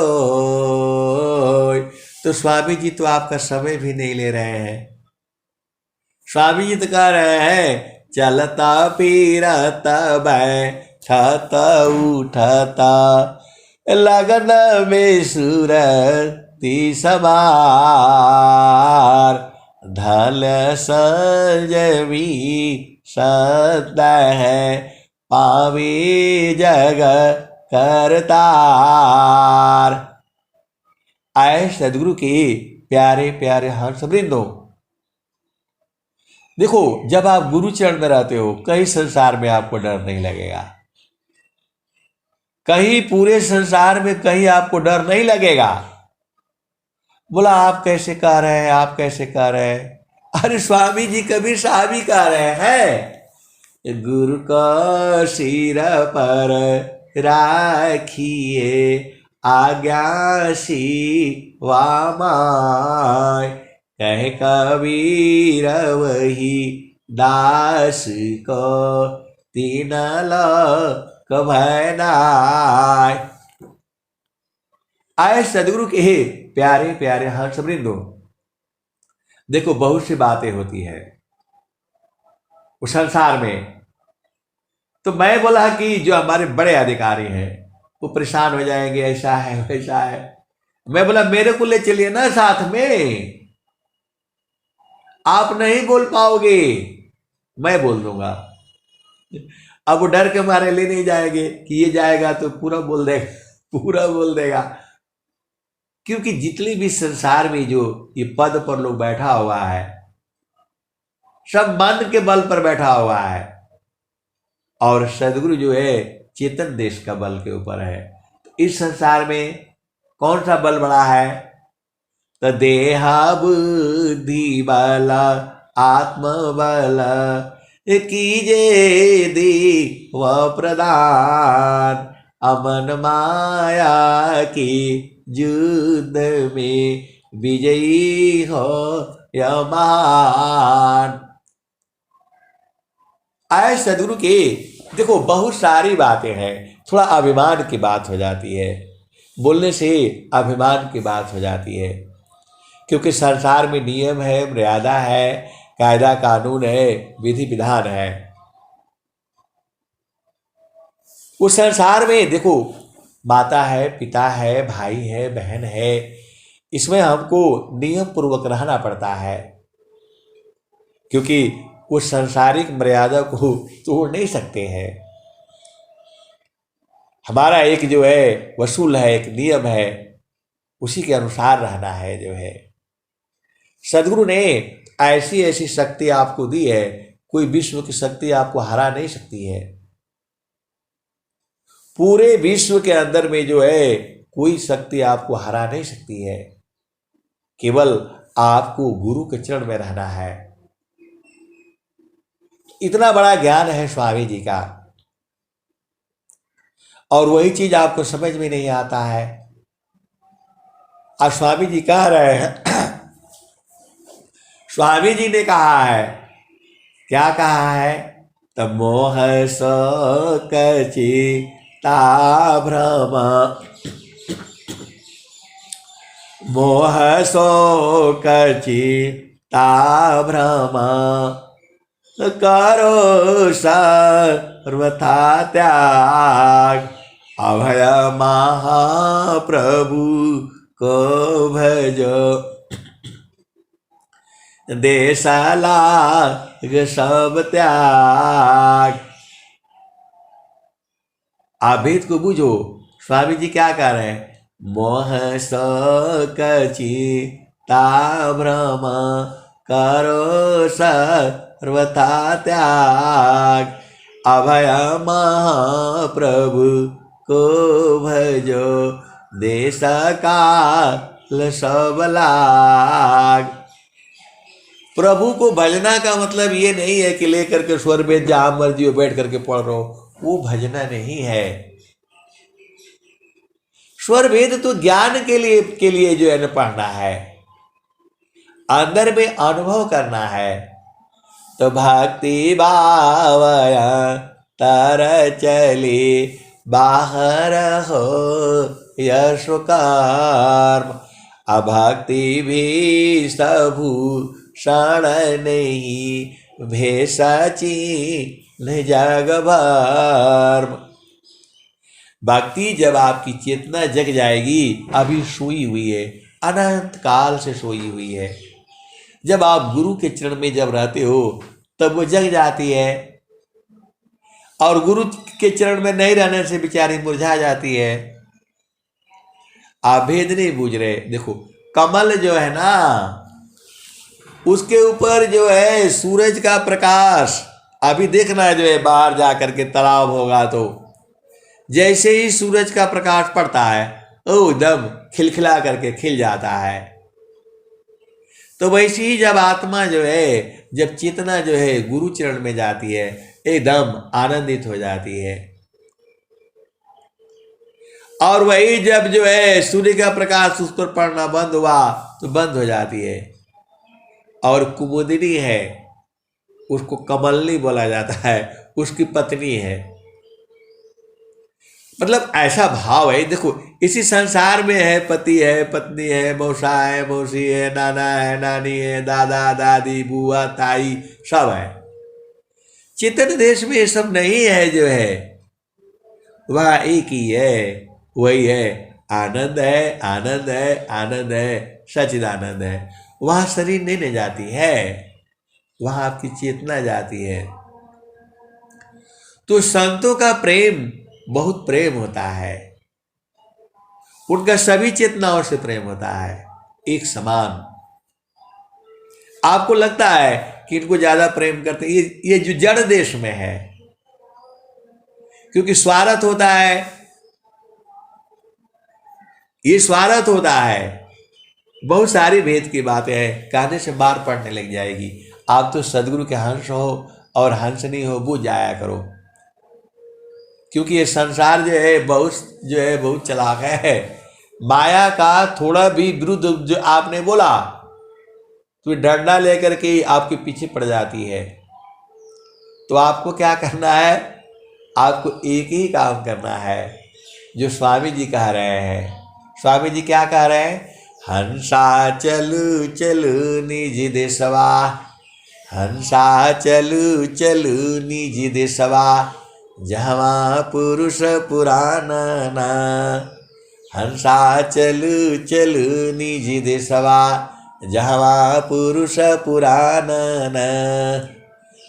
Speaker 1: तो स्वामी जी तो आपका समय भी नहीं ले रहे हैं। स्वामी जी तो कह रहे हैं, चलता फिरता बैठता उठता लगन में सुरति सवार, धल संजमी सदा है पावे जग करतार। आए सदगुरु के प्यारे प्यारे हंस वृंदो, देखो जब आप गुरु चरण में रहते हो कहीं संसार में आपको डर नहीं लगेगा, कहीं पूरे संसार में कहीं आपको डर नहीं लगेगा। बोला आप कैसे कह रहे हैं, आप कैसे कह रहे हैं? अरे स्वामी जी कबीर साहब ही कह रहे हैं, गुरु का सिर पर राखिए आज्ञा सिवा माय, कह कबीर वही दास को तीन लोक भय नाय। आए सदगुरु के प्यारे प्यारे हंस वृंदो, देखो बहुत सी बातें होती है उस संसार में। तो मैं बोला कि जो हमारे बड़े अधिकारी हैं वो परेशान हो जाएंगे, ऐसा है वैसा है। मैं बोला मेरे को ले चलिए ना साथ में, आप नहीं बोल पाओगे, मैं बोल दूंगा। अब वो डर के मारे ले नहीं जाएंगे कि ये जाएगा तो पूरा बोल देगा, पूरा बोल देगा। क्योंकि जितनी भी संसार में जो ये पद पर लोग बैठा हुआ है, सब मन के बल पर बैठा हुआ है, और सदगुरु जो है चेतन देश का बल के ऊपर है। तो इस संसार में कौन सा बल बड़ा है? तो देहा बुद्धि बल आत्म बल कीजे दी व प्रदान, अमन माया की युद्ध में विजयी हो यमान। आए सदगुरु के देखो बहुत सारी बातें हैं, थोड़ा अभिमान की बात हो जाती है, बोलने से अभिमान की बात हो जाती है। क्योंकि संसार में नियम है, मर्यादा है, कायदा कानून है, विधि विधान है। उस संसार में देखो माता है, पिता है, भाई है, बहन है, इसमें हमको नियम पूर्वक रहना पड़ता है। क्योंकि उस सांसारिक मर्यादा को तोड़ नहीं सकते हैं। हमारा एक जो है वसूल है, एक नियम है, उसी के अनुसार रहना है जो है। सदगुरु ने ऐसी ऐसी शक्ति आपको दी है, कोई विश्व की शक्ति आपको हरा नहीं सकती है। पूरे विश्व के अंदर में जो है कोई शक्ति आपको हरा नहीं सकती है। केवल आपको गुरु के चरण में रहना है। इतना बड़ा ज्ञान है स्वामी जी का, और वही चीज आपको समझ में नहीं आता है। आज स्वामी जी कह रहे हैं, स्वामी जी ने कहा है, क्या कहा है? तब मोह सो कचिता भ्रम, मोह सो कचिता भ्रम, करो सर्वथा त्याग, अभय महाप्रभु को भजो, देसा लाग सब त्याग। आप भेद को बूझो। स्वामी जी क्या कह रहे हैं? मोह सो कचिता भ्रम, करो सर्वथा त्याग, अभय महाप्रभु को भजो, देश काल सब लाग। प्रभु को भजना का मतलब ये नहीं है कि लेकर के स्वर वेद जहां मर्जी हो बैठ करके पढ़ रहे हो, वो भजना नहीं है। स्वर वेद तो ज्ञान के लिए जो है न पढ़ना है, अंदर में अनुभव करना है। तो भक्ति बावया तर चली, बाहर हो यश कर्म, अभक्ति भी सबू क्षण नहीं, भेषची न जग भर्म। भक्ति जब आपकी चेतना जग जाएगी, अभी सोई हुई है, अनंत काल से सोई हुई है। जब आप गुरु के चरण में जब रहते हो तब वो जग जाती है, और गुरु के चरण में नहीं रहने से बेचारी मुरझा जाती है। आप भेद नहीं बूझ रहे। देखो कमल जो है ना, उसके ऊपर जो है सूरज का प्रकाश, अभी देखना है जो है बाहर जा करके तालाब होगा तो जैसे ही सूरज का प्रकाश पड़ता है वो एकदम खिलखिला करके खिल जाता है। तो वैसे ही जब आत्मा जो है, जब चेतना जो है गुरु चरण में जाती है, एकदम आनंदित हो जाती है। और वही जब जो है सूर्य का प्रकाश उस पर पड़ना बंद हुआ तो बंद हो जाती है। और कुमुदिनी है, उसको कमलनी बोला जाता है, उसकी पत्नी है। मतलब ऐसा भाव है। देखो इसी संसार में है, पति है, पत्नी है, मौसा है, मौसी है, नाना है, नानी है, दादा दादी, बुआ ताई, सब है। चेतन देश में ये सब नहीं है। जो है वह एक ही है, वही है। आनंद है, आनंद है, आनंद है, सच्चिदानंद है। वहां शरीर नहीं ले जाती है, वहां आपकी चेतना जाती है। तो संतों का प्रेम बहुत प्रेम होता है, उनका सभी चेतनाओं से प्रेम होता है, एक समान। आपको लगता है कि इनको ज्यादा प्रेम करते, ये जो जड़ देश में है, क्योंकि स्वार्थ होता है, ये स्वार्थ होता है। बहुत सारी भेद की बातें हैं, कहने से मार पड़ने लग जाएगी। आप तो सदगुरु के हंस हो और हंसनी हो, बुझ जाया करो। क्योंकि ये संसार जो है बहुत चालाक है। माया का थोड़ा भी विरुद्ध जो आपने बोला तो डंडा लेकर के आपके पीछे पड़ जाती है। तो आपको क्या करना है? आपको एक ही काम करना है जो स्वामी जी कह रहे हैं। स्वामी जी क्या कह रहे हैं? हंसा चलू चलू निज देशवा, हंसा चलू चलू निज देशवा, जहवा पुरुष पुराना। हंसा चलू चलू निज देशवा, जहवा पुरुष पुराना।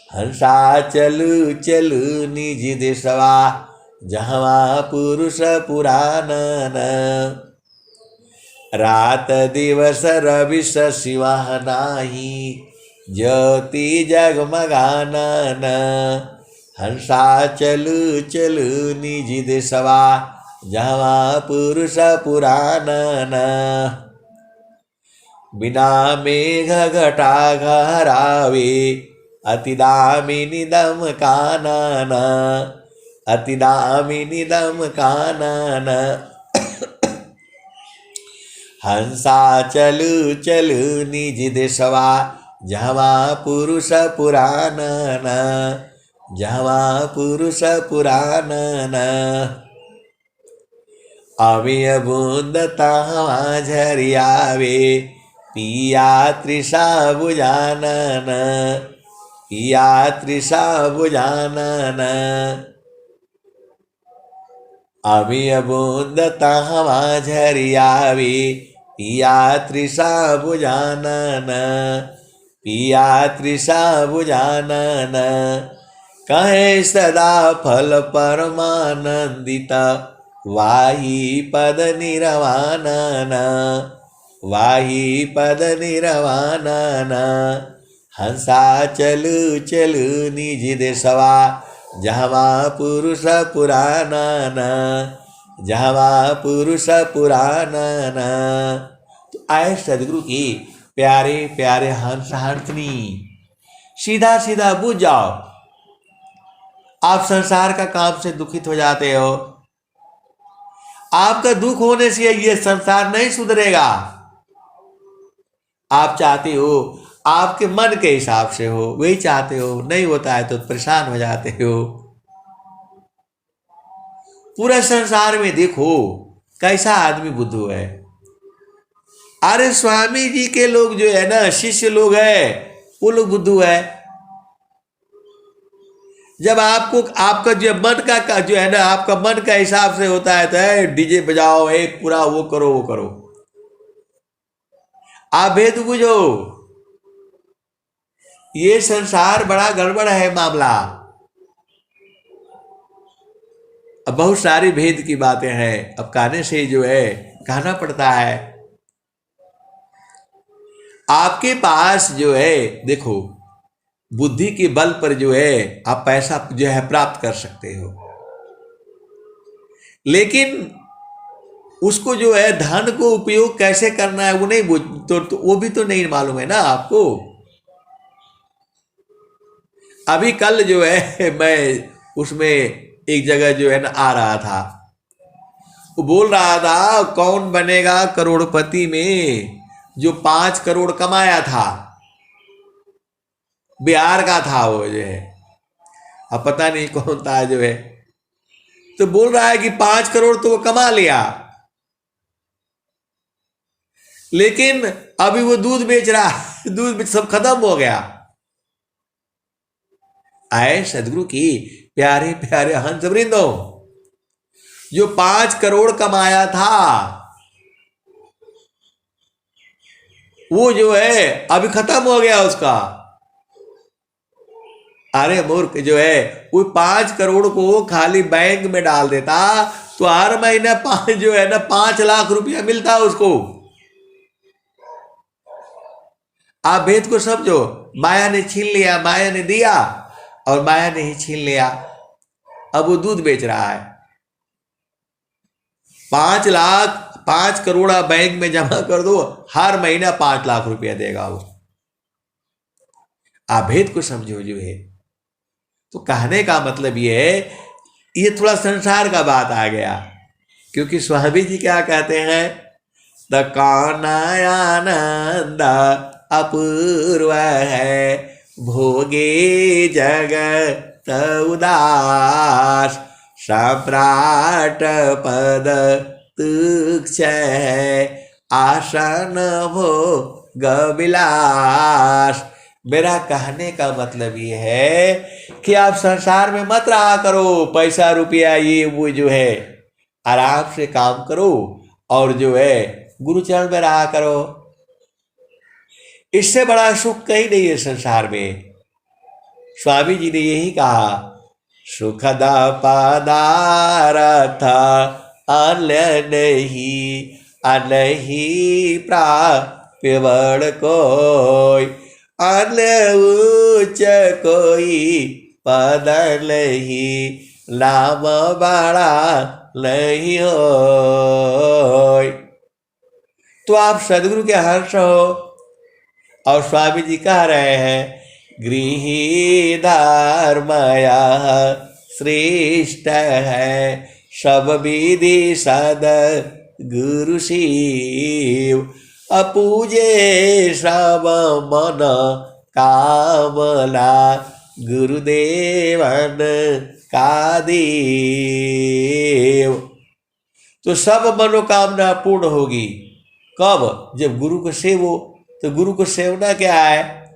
Speaker 1: हंसा चलू चलू निज देशवा, जहवा पुरुष पुराना। रात दिवस रवि शिवा नाही, ज्योति जगमगानन। हंसा चलू चलू निज देशवा, जहवा पुरुष पुरानन। बिना मेघ घटा घरावे, अति दामिनी दम कानन। अति दामिनी दम कानन। हंसा चलू चलू निज देशवा, जहवा पुरुष पुरानन। जहवा पुरुष पुरानन। अमिय बूंद तहवा झरियावे, पिया तृषा बुझानन। पिया तृषा बुझानन। अमिय बूंद तहवा झरियावे, पिया तृषा बुझानन। पिया तृषा बुझानन। कहे सदा फल परमानंदित, वाही पद निरवानन। वाही पद निरवानन। हंसा चलू चलू निज देशवा, जहवा पुरुष पुरानन। जहवा पुरुष पुरानन। तो आए सदगुरु की प्यारे प्यारे हंस हंसनी, सीधा सीधा बुझ जाओ। आप संसार का काम से दुखित हो जाते हो, आपका दुख होने से ये संसार नहीं सुधरेगा। आप चाहते हो आपके मन के हिसाब से हो, वही चाहते हो, नहीं होता है तो परेशान हो जाते हो। पूरा संसार में देखो कैसा आदमी बुद्धू है। अरे स्वामी जी के लोग जो है ना, शिष्य लोग है, वो लोग बुद्धू है। जब आपको आपका जो मन का जो है ना, आपका मन का हिसाब से होता है तो डीजे बजाओ, एक पूरा वो करो वो करो। आप भेद बुझो, ये संसार बड़ा गड़बड़ है मामला। अब बहुत सारी भेद की बातें हैं, अब कहने से जो है कहना पड़ता है। आपके पास जो है देखो, बुद्धि के बल पर जो है आप पैसा जो है प्राप्त कर सकते हो, लेकिन उसको जो है धन को उपयोग कैसे करना है वो नहीं तो वो भी तो नहीं मालूम है ना आपको। अभी कल जो है मैं उसमें एक जगह जो है ना आ रहा था, वो बोल रहा था कौन बनेगा करोड़पति में, जो 5 करोड़ कमाया था, बिहार का था वो जो है, अब पता नहीं कौन था जो है, तो बोल रहा है कि 5 करोड़ तो वो कमा लिया, लेकिन अभी वो दूध बेच रहा है, दूध बेच सब खत्म हो गया। आए सदगुरु की प्यारे प्यारे हंस वृंदो, जो 5 करोड़ कमाया था वो जो है अभी खत्म हो गया उसका। अरे मूर्ख जो है वो 5 करोड़ को खाली बैंक में डाल देता तो हर महीना जो है ना 5 लाख रुपया मिलता उसको। आप भेद को समझो, माया ने छीन लिया, माया ने दिया और माया ने ही छीन लिया। अब वो दूध बेच रहा है, 5 लाख 5 करोड़ बैंक में जमा कर दो, हर महीना 5 लाख रुपया देगा वो। आप भेद को समझो जो है। तो कहने का मतलब ये है, ये थोड़ा संसार का बात आ गया, क्योंकि स्वामी जी क्या कहते हैं, द कानयानंद अपूर्व है, भोगे जगत उदास, सम्राट पद तुक्ष है, आसन भोग विलास। मेरा कहने का मतलब ये है कि आप संसार में मत रहा करो, पैसा रुपया ये वो जो है, आराम से काम करो और जो है गुरुचरण में रहा करो। इससे बड़ा सुख कहीं नहीं है संसार में। स्वामी जी ने यही कहा, सुखद पदार्थ अन्य नहीं, अनही प्राप्य बड़ कोई, अन्य उच्च कोई पद नहीं, नाम बड़ा नहीं हो। तो आप सदगुरु के हर्ष हो। और स्वामी जी कह रहे हैं, गृही धर्मया श्रेष्ठ है, सब विधि सद गुरु शिव, अपूजे सब मन कामना, गुरुदेवन का देव। तो सब मनोकामना पूर्ण होगी कब, जब गुरु को सेवो। तो गुरु को सेवना क्या है,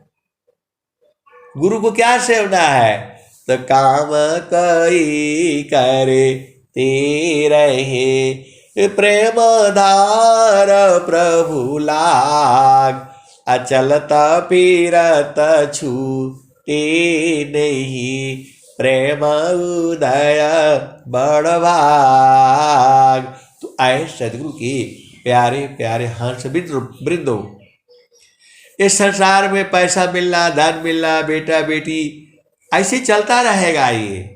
Speaker 1: गुरु को क्या सेवना है, तो काम कई करे तेरे, प्रेम धार प्रभु लाग, अचलत फिरत छूटे नहीं, प्रेम उदय बड़ भाग। तो आए सदगुरु की प्यारे प्यारे हंस वृंदो, इस संसार में पैसा मिलना, धन मिलना, बेटा बेटी ऐसे चलता रहेगा। ये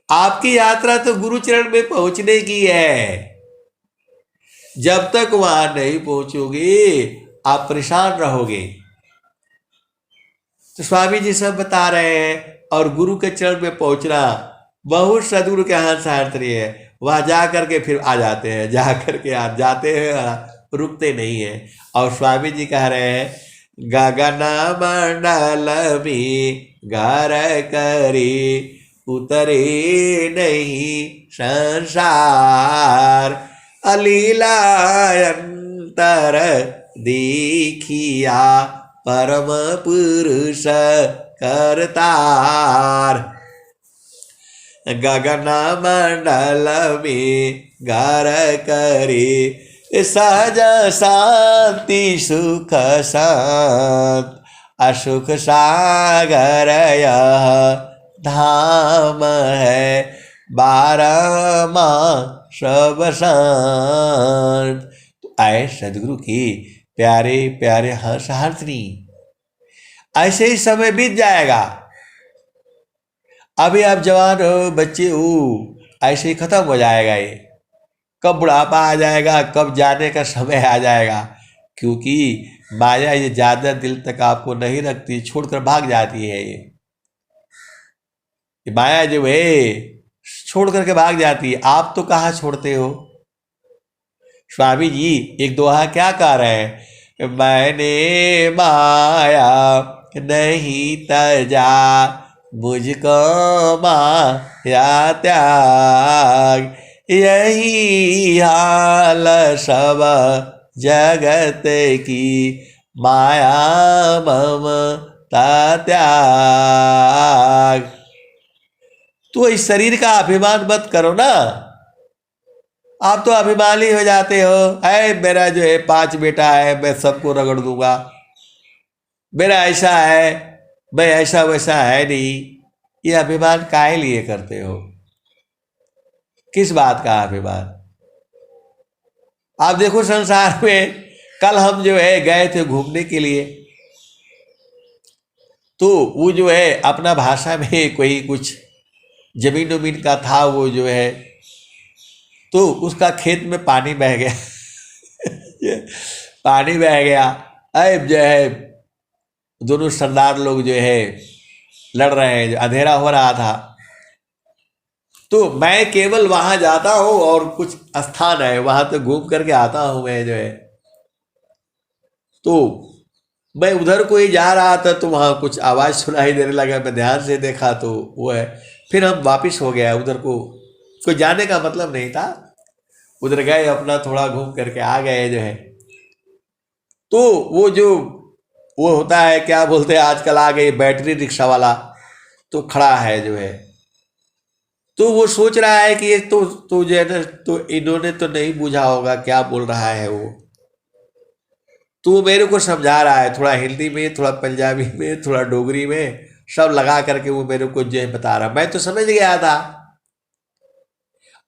Speaker 1: आपकी यात्रा तो गुरुचरण में पहुंचने की है। जब तक वहां नहीं पहुंचोगे आप परेशान रहोगे। तो स्वामी जी सब बता रहे हैं। और गुरु के चरण में पहुंचना बहुत सदगुरु के हाथ सार्थी है। वहां जा करके फिर आ जाते हैं, जा करके आ जाते हैं, रुकते नहीं है। और स्वामी जी कह रहे हैं, गगन मंडल भी घर करे, उतरे नहीं संसार, अलीला अंतर देखिया, परम पुरुष करतार। गगन मंडल में घर करे, सहज शांति सुख शांत, असुख सागर यह धाम है, 12 मास बसंत। तो आए सदगुरु की प्यारे प्यारे हंस हंसनी, ऐसे ही समय बीत जाएगा। अभी आप जवान हो, बच्चे हो, ऐसे ही खत्म हो जाएगा ये। कब बुढ़ापा आ जाएगा, कब जाने का समय आ जाएगा, क्योंकि माया ये ज्यादा दिल तक आपको नहीं रखती, छोड़कर भाग जाती है। ये माया जो है छोड़ करके भाग जाती है। आप तो कहाँ छोड़ते हो। स्वामी जी एक दोहा क्या कह रहे हैं, मैंने माया नहीं तजा, मुझको माया त्याग, यही हाल सब जगत की, माया ममता त्याग। तो इस शरीर का अभिमान मत करो ना। आप तो अभिमानी हो जाते हो, है मेरा जो है 5 बेटा है, मैं सबको रगड़ दूंगा, मेरा ऐसा है, मैं ऐसा वैसा है नहीं। ये अभिमान काहे लिए करते हो, किस बात का अभिमान। आप देखो संसार में, कल हम जो है गए थे घूमने के लिए, तो वो जो है अपना भाषा में कोई कुछ जमीन उमीन का था, वो जो है तो उसका खेत में पानी बह गया पानी बह गया। अब जो है दोनों सरदार लोग जो है लड़ रहे हैं, जो अंधेरा हो रहा था, तो मैं केवल वहां जाता हूं और कुछ स्थान है वहां तो घूम करके आता हूं मैं जो है। तो मैं उधर कोई जा रहा था तो वहां कुछ आवाज सुनाई देने लगा, मैं ध्यान से देखा तो वो है। फिर हम वापिस हो गया उधर को, कोई जाने का मतलब नहीं था, उधर गए अपना थोड़ा घूम करके आ गए जो है। तो वो जो वो होता है क्या बोलते हैं आजकल आ गई बैटरी रिक्शा वाला, तो खड़ा है जो है, तो वो सोच रहा है कि ये तो जो है ना, तो इन्होंने तो नहीं बुझा होगा क्या बोल रहा है वो, तो वो मेरे को समझा रहा है, थोड़ा हिंदी में, थोड़ा पंजाबी में, थोड़ा डोगरी में, सब लगा करके वो मेरे को जो है बता रहा। मैं तो समझ गया था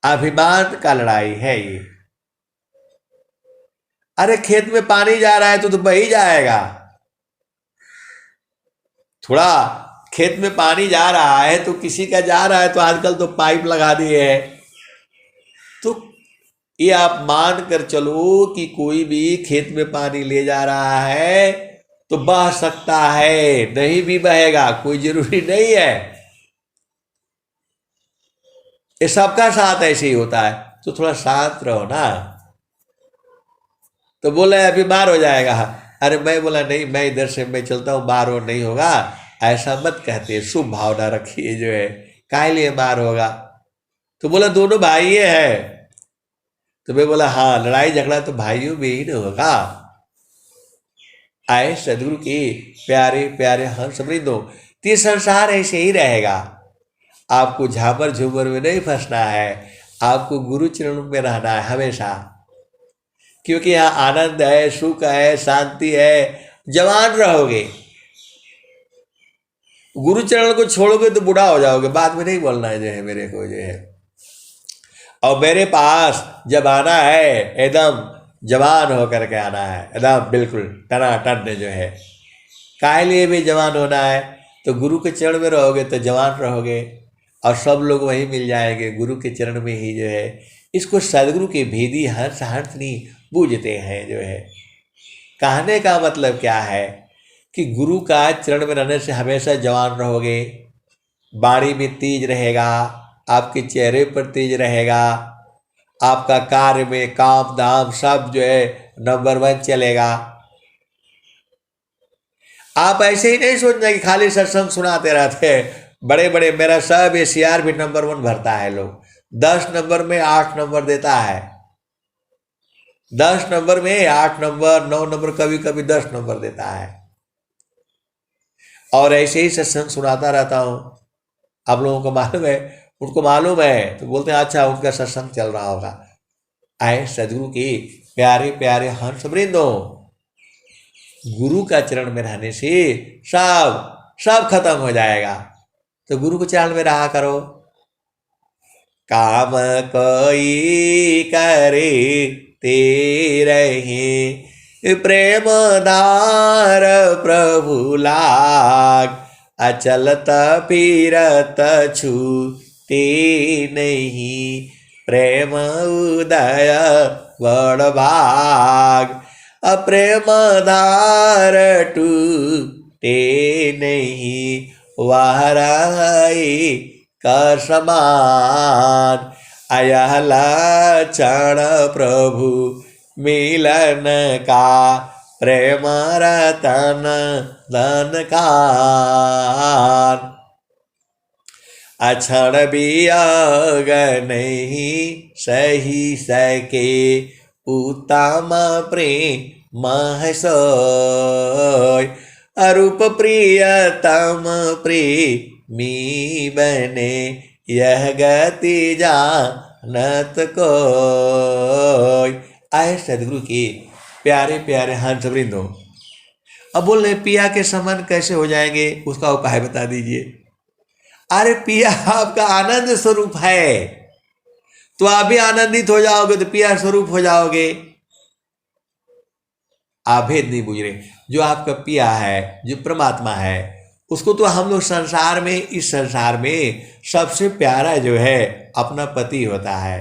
Speaker 1: अभिमान का लड़ाई है ये। अरे खेत में पानी जा रहा है तो बह ही जाएगा। थोड़ा खेत में पानी जा रहा है तो किसी का जा रहा है तो आजकल तो पाइप लगा दिए है, तो ये आप मान कर चलो कि कोई भी खेत में पानी ले जा रहा है तो बह सकता है, नहीं भी बहेगा कोई जरूरी नहीं है। ये सबका साथ ऐसे ही होता है, तो थोड़ा शांत रहो ना। तो बोला अभी बार हो जाएगा। अरे मैं बोला नहीं, मैं इधर से मैं चलता हूँ, बार और नहीं होगा, ऐसा मत कहते, शुभ भावना रखिए जो है, काहे लिए बार होगा। तो बोला दोनों भाई है। तो मैं बोला हाँ, लड़ाई झगड़ा तो भाइयों में ही न होगा। आए सदगुरु के प्यारे प्यारे हम समृद्धो, ये संसार ऐसे ही रहेगा। आपको झापर झूमर में नहीं फंसना है, आपको गुरु चरणों में रहना है हमेशा, क्योंकि यहाँ आनंद है, सुख है, शांति है, जवान रहोगे। गुरु चरण को छोड़ोगे तो बूढ़ा हो जाओगे, बाद में नहीं बोलना है जो है मेरे को जो है। और मेरे पास जब आना है एकदम जवान होकर के आना है, एकदम बिल्कुल टनाटन जो है। काहे लिए भी जवान होना है, तो गुरु के चरण में रहोगे तो जवान रहोगे, और सब लोग वहीं मिल जाएंगे गुरु के चरण में ही जो है। इसको सदगुरु के भेदी हर्ष हर्ष नहीं बूझते हैं जो है। कहने का मतलब क्या है कि गुरु का चरण में रहने से हमेशा जवान रहोगे, बाणी में तेज रहेगा, आपके चेहरे पर तेज रहेगा, आपका कार्य में काम धाम सब जो है नंबर 1 चलेगा। आप ऐसे ही नहीं सोचना कि खाली सत्संग सुनाते रहते हैं। बड़े बड़े मेरा सब एसीआर भी नंबर 1 भरता है, लोग 10 नंबर में 8 नंबर देता है, 10 नंबर में 8 नंबर 9 नंबर, कभी कभी 10 नंबर देता है। और ऐसे ही सत्संग सुनाता रहता हूँ, आप लोगों को मालूम है, उनको मालूम है, तो बोलते हैं अच्छा उनका सत्संग चल रहा होगा। आए सदगुरु के प्यारे प्यारे हंस वृंदो, गुरु का चरण में रहने से सब सब खत्म हो जाएगा। तो गुरु के चरण में रहा करो, काम कोई करे ते रहे। प्रेम धार प्रभु लाग, अचलत फिरत छूते नहीं। प्रेम उदय बड़ भाग, अप्रेम धार टूटे नहीं। वह रहे कर समान, अयहला क्षण प्रभु मिलन का। प्रेम रतन धन कान, अक्षण वियोग नहीं सही सके। उत्तम प्रेम सोय, अरूप प्रियतम प्रेमी बने। यह गति जानत कोय। आए सदगुरु के प्यारे प्यारे हंस वृंदो, अब बोल रहे पिया के समान कैसे हो जाएंगे, उसका उपाय बता दीजिए। अरे पिया आपका आनंद स्वरूप है, तो आप भी आनंदित हो जाओगे तो पिया स्वरूप हो जाओगे। आप भेद नहीं बुझ रहे। जो आपका पिया है, जो परमात्मा है, उसको तो हम लोग संसार में, इस संसार में सबसे प्यारा जो है अपना पति होता है,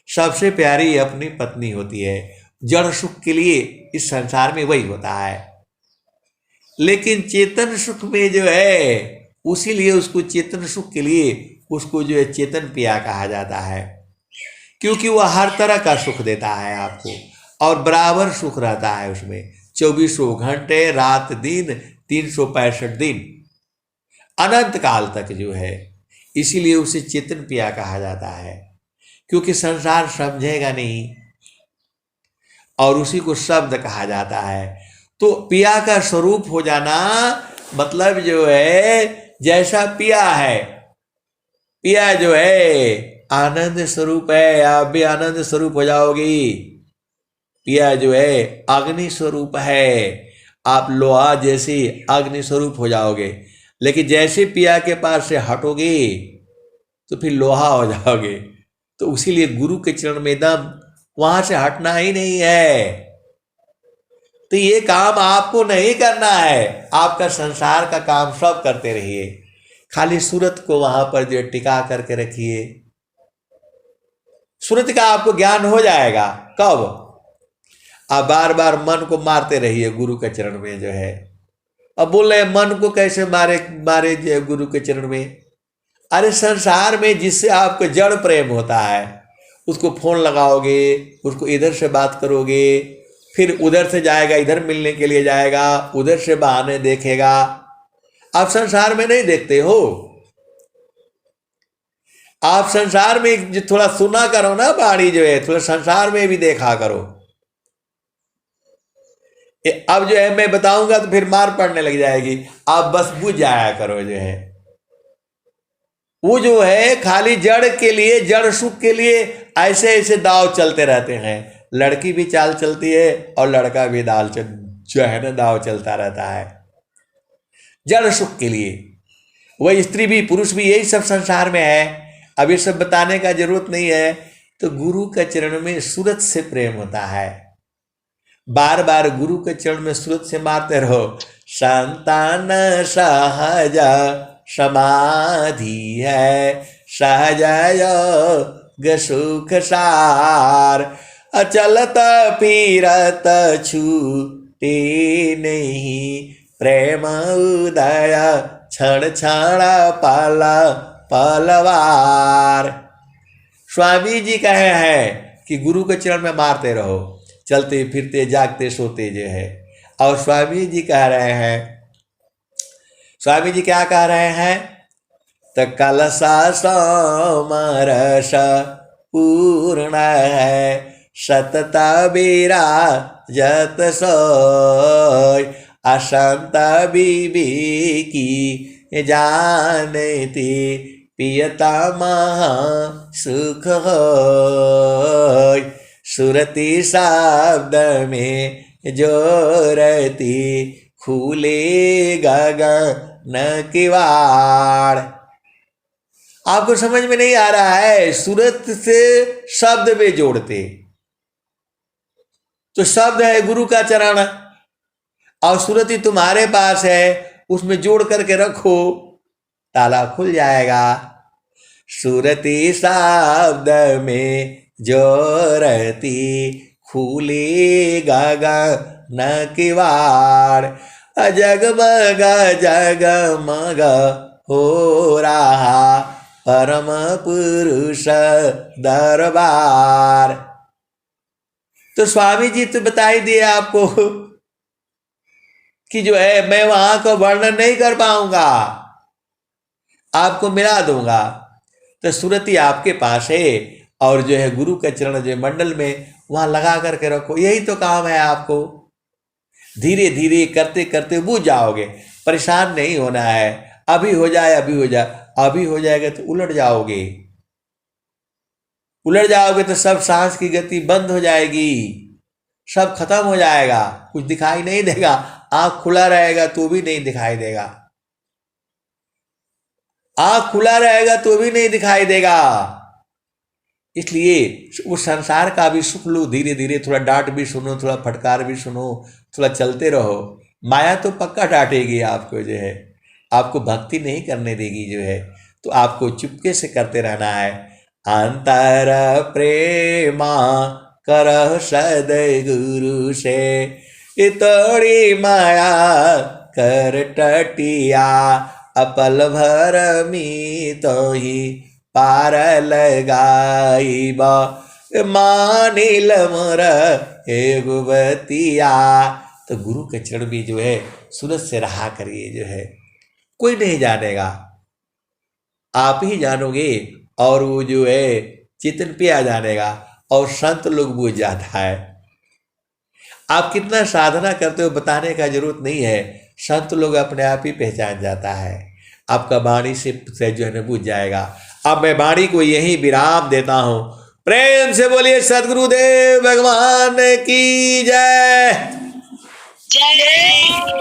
Speaker 1: सबसे प्यारी अपनी पत्नी होती है। जड़ सुख के लिए इस संसार में वही होता है, लेकिन चेतन सुख में जो है, उसीलिए उसको चेतन सुख के लिए उसको जो है चेतन पिया कहा जाता है, क्योंकि वह हर तरह का सुख देता है आपको और बराबर सुख रहता है उसमें। 24 घंटे रात दिन 365 दिन अनंत काल तक जो है, इसीलिए उसे चेतन पिया कहा जाता है। क्योंकि संसार समझेगा नहीं और उसी को शब्द कहा जाता है। तो पिया का स्वरूप हो जाना मतलब जो है, जैसा पिया है, पिया जो है आनंद स्वरूप है, आप भी आनंद स्वरूप हो जाओगी। पिया जो है अग्नि स्वरूप है, आप लोहा जैसी अग्नि स्वरूप हो जाओगे। लेकिन जैसे पिया के पास से हटोगे तो फिर लोहा हो जाओगे। तो उसीलिए गुरु के चरण में दम, वहां से हटना ही नहीं है। तो ये काम आपको नहीं करना है, आपका संसार का काम सब करते रहिए, खाली सूरत को वहां पर जो टिका करके रखिए। सूरत का आपको ज्ञान हो जाएगा कब? आप बार बार मन को मारते रहिए गुरु के चरण में जो है। अब बोल रहे मन को कैसे मारे गुरु के चरण में? अरे संसार में जिससे आपको जड़ प्रेम होता है, उसको फोन लगाओगे, उसको इधर से बात करोगे, फिर उधर से जाएगा, इधर मिलने के लिए जाएगा, उधर से बहाने देखेगा। आप संसार में नहीं देखते हो, आप संसार में थोड़ा सुना करो ना, बाणी जो है थोड़ा संसार में भी देखा करो। अब जो है मैं बताऊंगा तो फिर मार पड़ने लग जाएगी, आप बस बुझ जाया करो। जो है वो जो है खाली जड़ के लिए, जड़ सुख के लिए ऐसे ऐसे दाव चलते रहते हैं। लड़की भी चाल चलती है और लड़का भी जो है ना दाव चलता रहता है जड़ सुख के लिए। वह स्त्री भी पुरुष भी यही सब संसार में है। अब ये सब बताने का जरूरत नहीं है। तो गुरु के चरण में सूरत से प्रेम होता है। बार बार गुरु के चरण में सूरत से मारते रहो। संतान सहज समाधि है, सहज योग सुख सार, अचलत फिरत छूटे नहीं। प्रेम उदय क्षण क्षण पल पलवार। स्वामी जी कहे हैं कि गुरु के चरण में मारते रहो, चलते फिरते जागते सोते जो है। और स्वामी जी कह रहे हैं, स्वामी जी क्या कह रहे हैं? तो कलसा समरस पूर्ण है, सतत विराजत सोय, असंत विवेकी जानती पियता महा सुख होय। सुरति शब्द में जोरती खुले गगन किवाड़। आपको समझ में नहीं आ रहा है, सूरत से शब्द में जोड़ते, तो शब्द है गुरु का चरण, और सूरत ही तुम्हारे पास है, उसमें जोड़ करके रखो, ताला खुल जाएगा। सूरती शब्द में जोरती खुली गगन किवाड़, जगमग जगमग हो रहा परम पुरुष दरबार। तो स्वामी जी तो बताई दिए आपको कि जो है मैं वहां का वर्णन नहीं कर पाऊंगा, आपको मिला दूंगा। तो सूरती आपके पास है, और जो है गुरु का चरण जो मंडल में वहां लगा करके रखो, यही तो काम है आपको। धीरे धीरे करते करते बुझ जाओगे, परेशान नहीं होना है। अभी हो जाए, अभी हो जाए, अभी हो जाएगा तो उलट जाओगे, उलट जाओगे तो सब सांस की गति बंद हो जाएगी, सब खत्म हो जाएगा, कुछ दिखाई नहीं देगा। आंख खुला रहेगा तो भी नहीं दिखाई देगा, आंख खुला रहेगा तो भी नहीं दिखाई देगा। इसलिए उस संसार का भी सुख लो धीरे धीरे, थोड़ा डांट भी सुनो, थोड़ा फटकार भी सुनो, थोड़ा चलते रहो। माया तो पक्का डांटेगी आपको, जो है आपको भक्ति नहीं करने देगी, जो है तो आपको चुपके से करते रहना है। अंतर प्रेमा करह सदगुरु से, इतोड़ी माया कर टटिया, अपल भर मी तो ही पार लगाईबा, मानिल मोर हे गुबतिया। तो गुरु के चरण भी जो है सूरत से रहा करिए, जो है कोई नहीं जानेगा, आप ही जानोगे, और वो जो है चेतन पे आ जानेगा, और संत लोग बुझ जाता है। आप कितना साधना करते हो बताने का जरूरत नहीं है, संत लोग अपने आप ही पहचान जाता है, आपका वाणी से जो है बुझ जाएगा। अब मैं वाणी को यही विराम देता हूं। प्रेम से बोलिए सदगुरुदेव भगवान की जय। जय।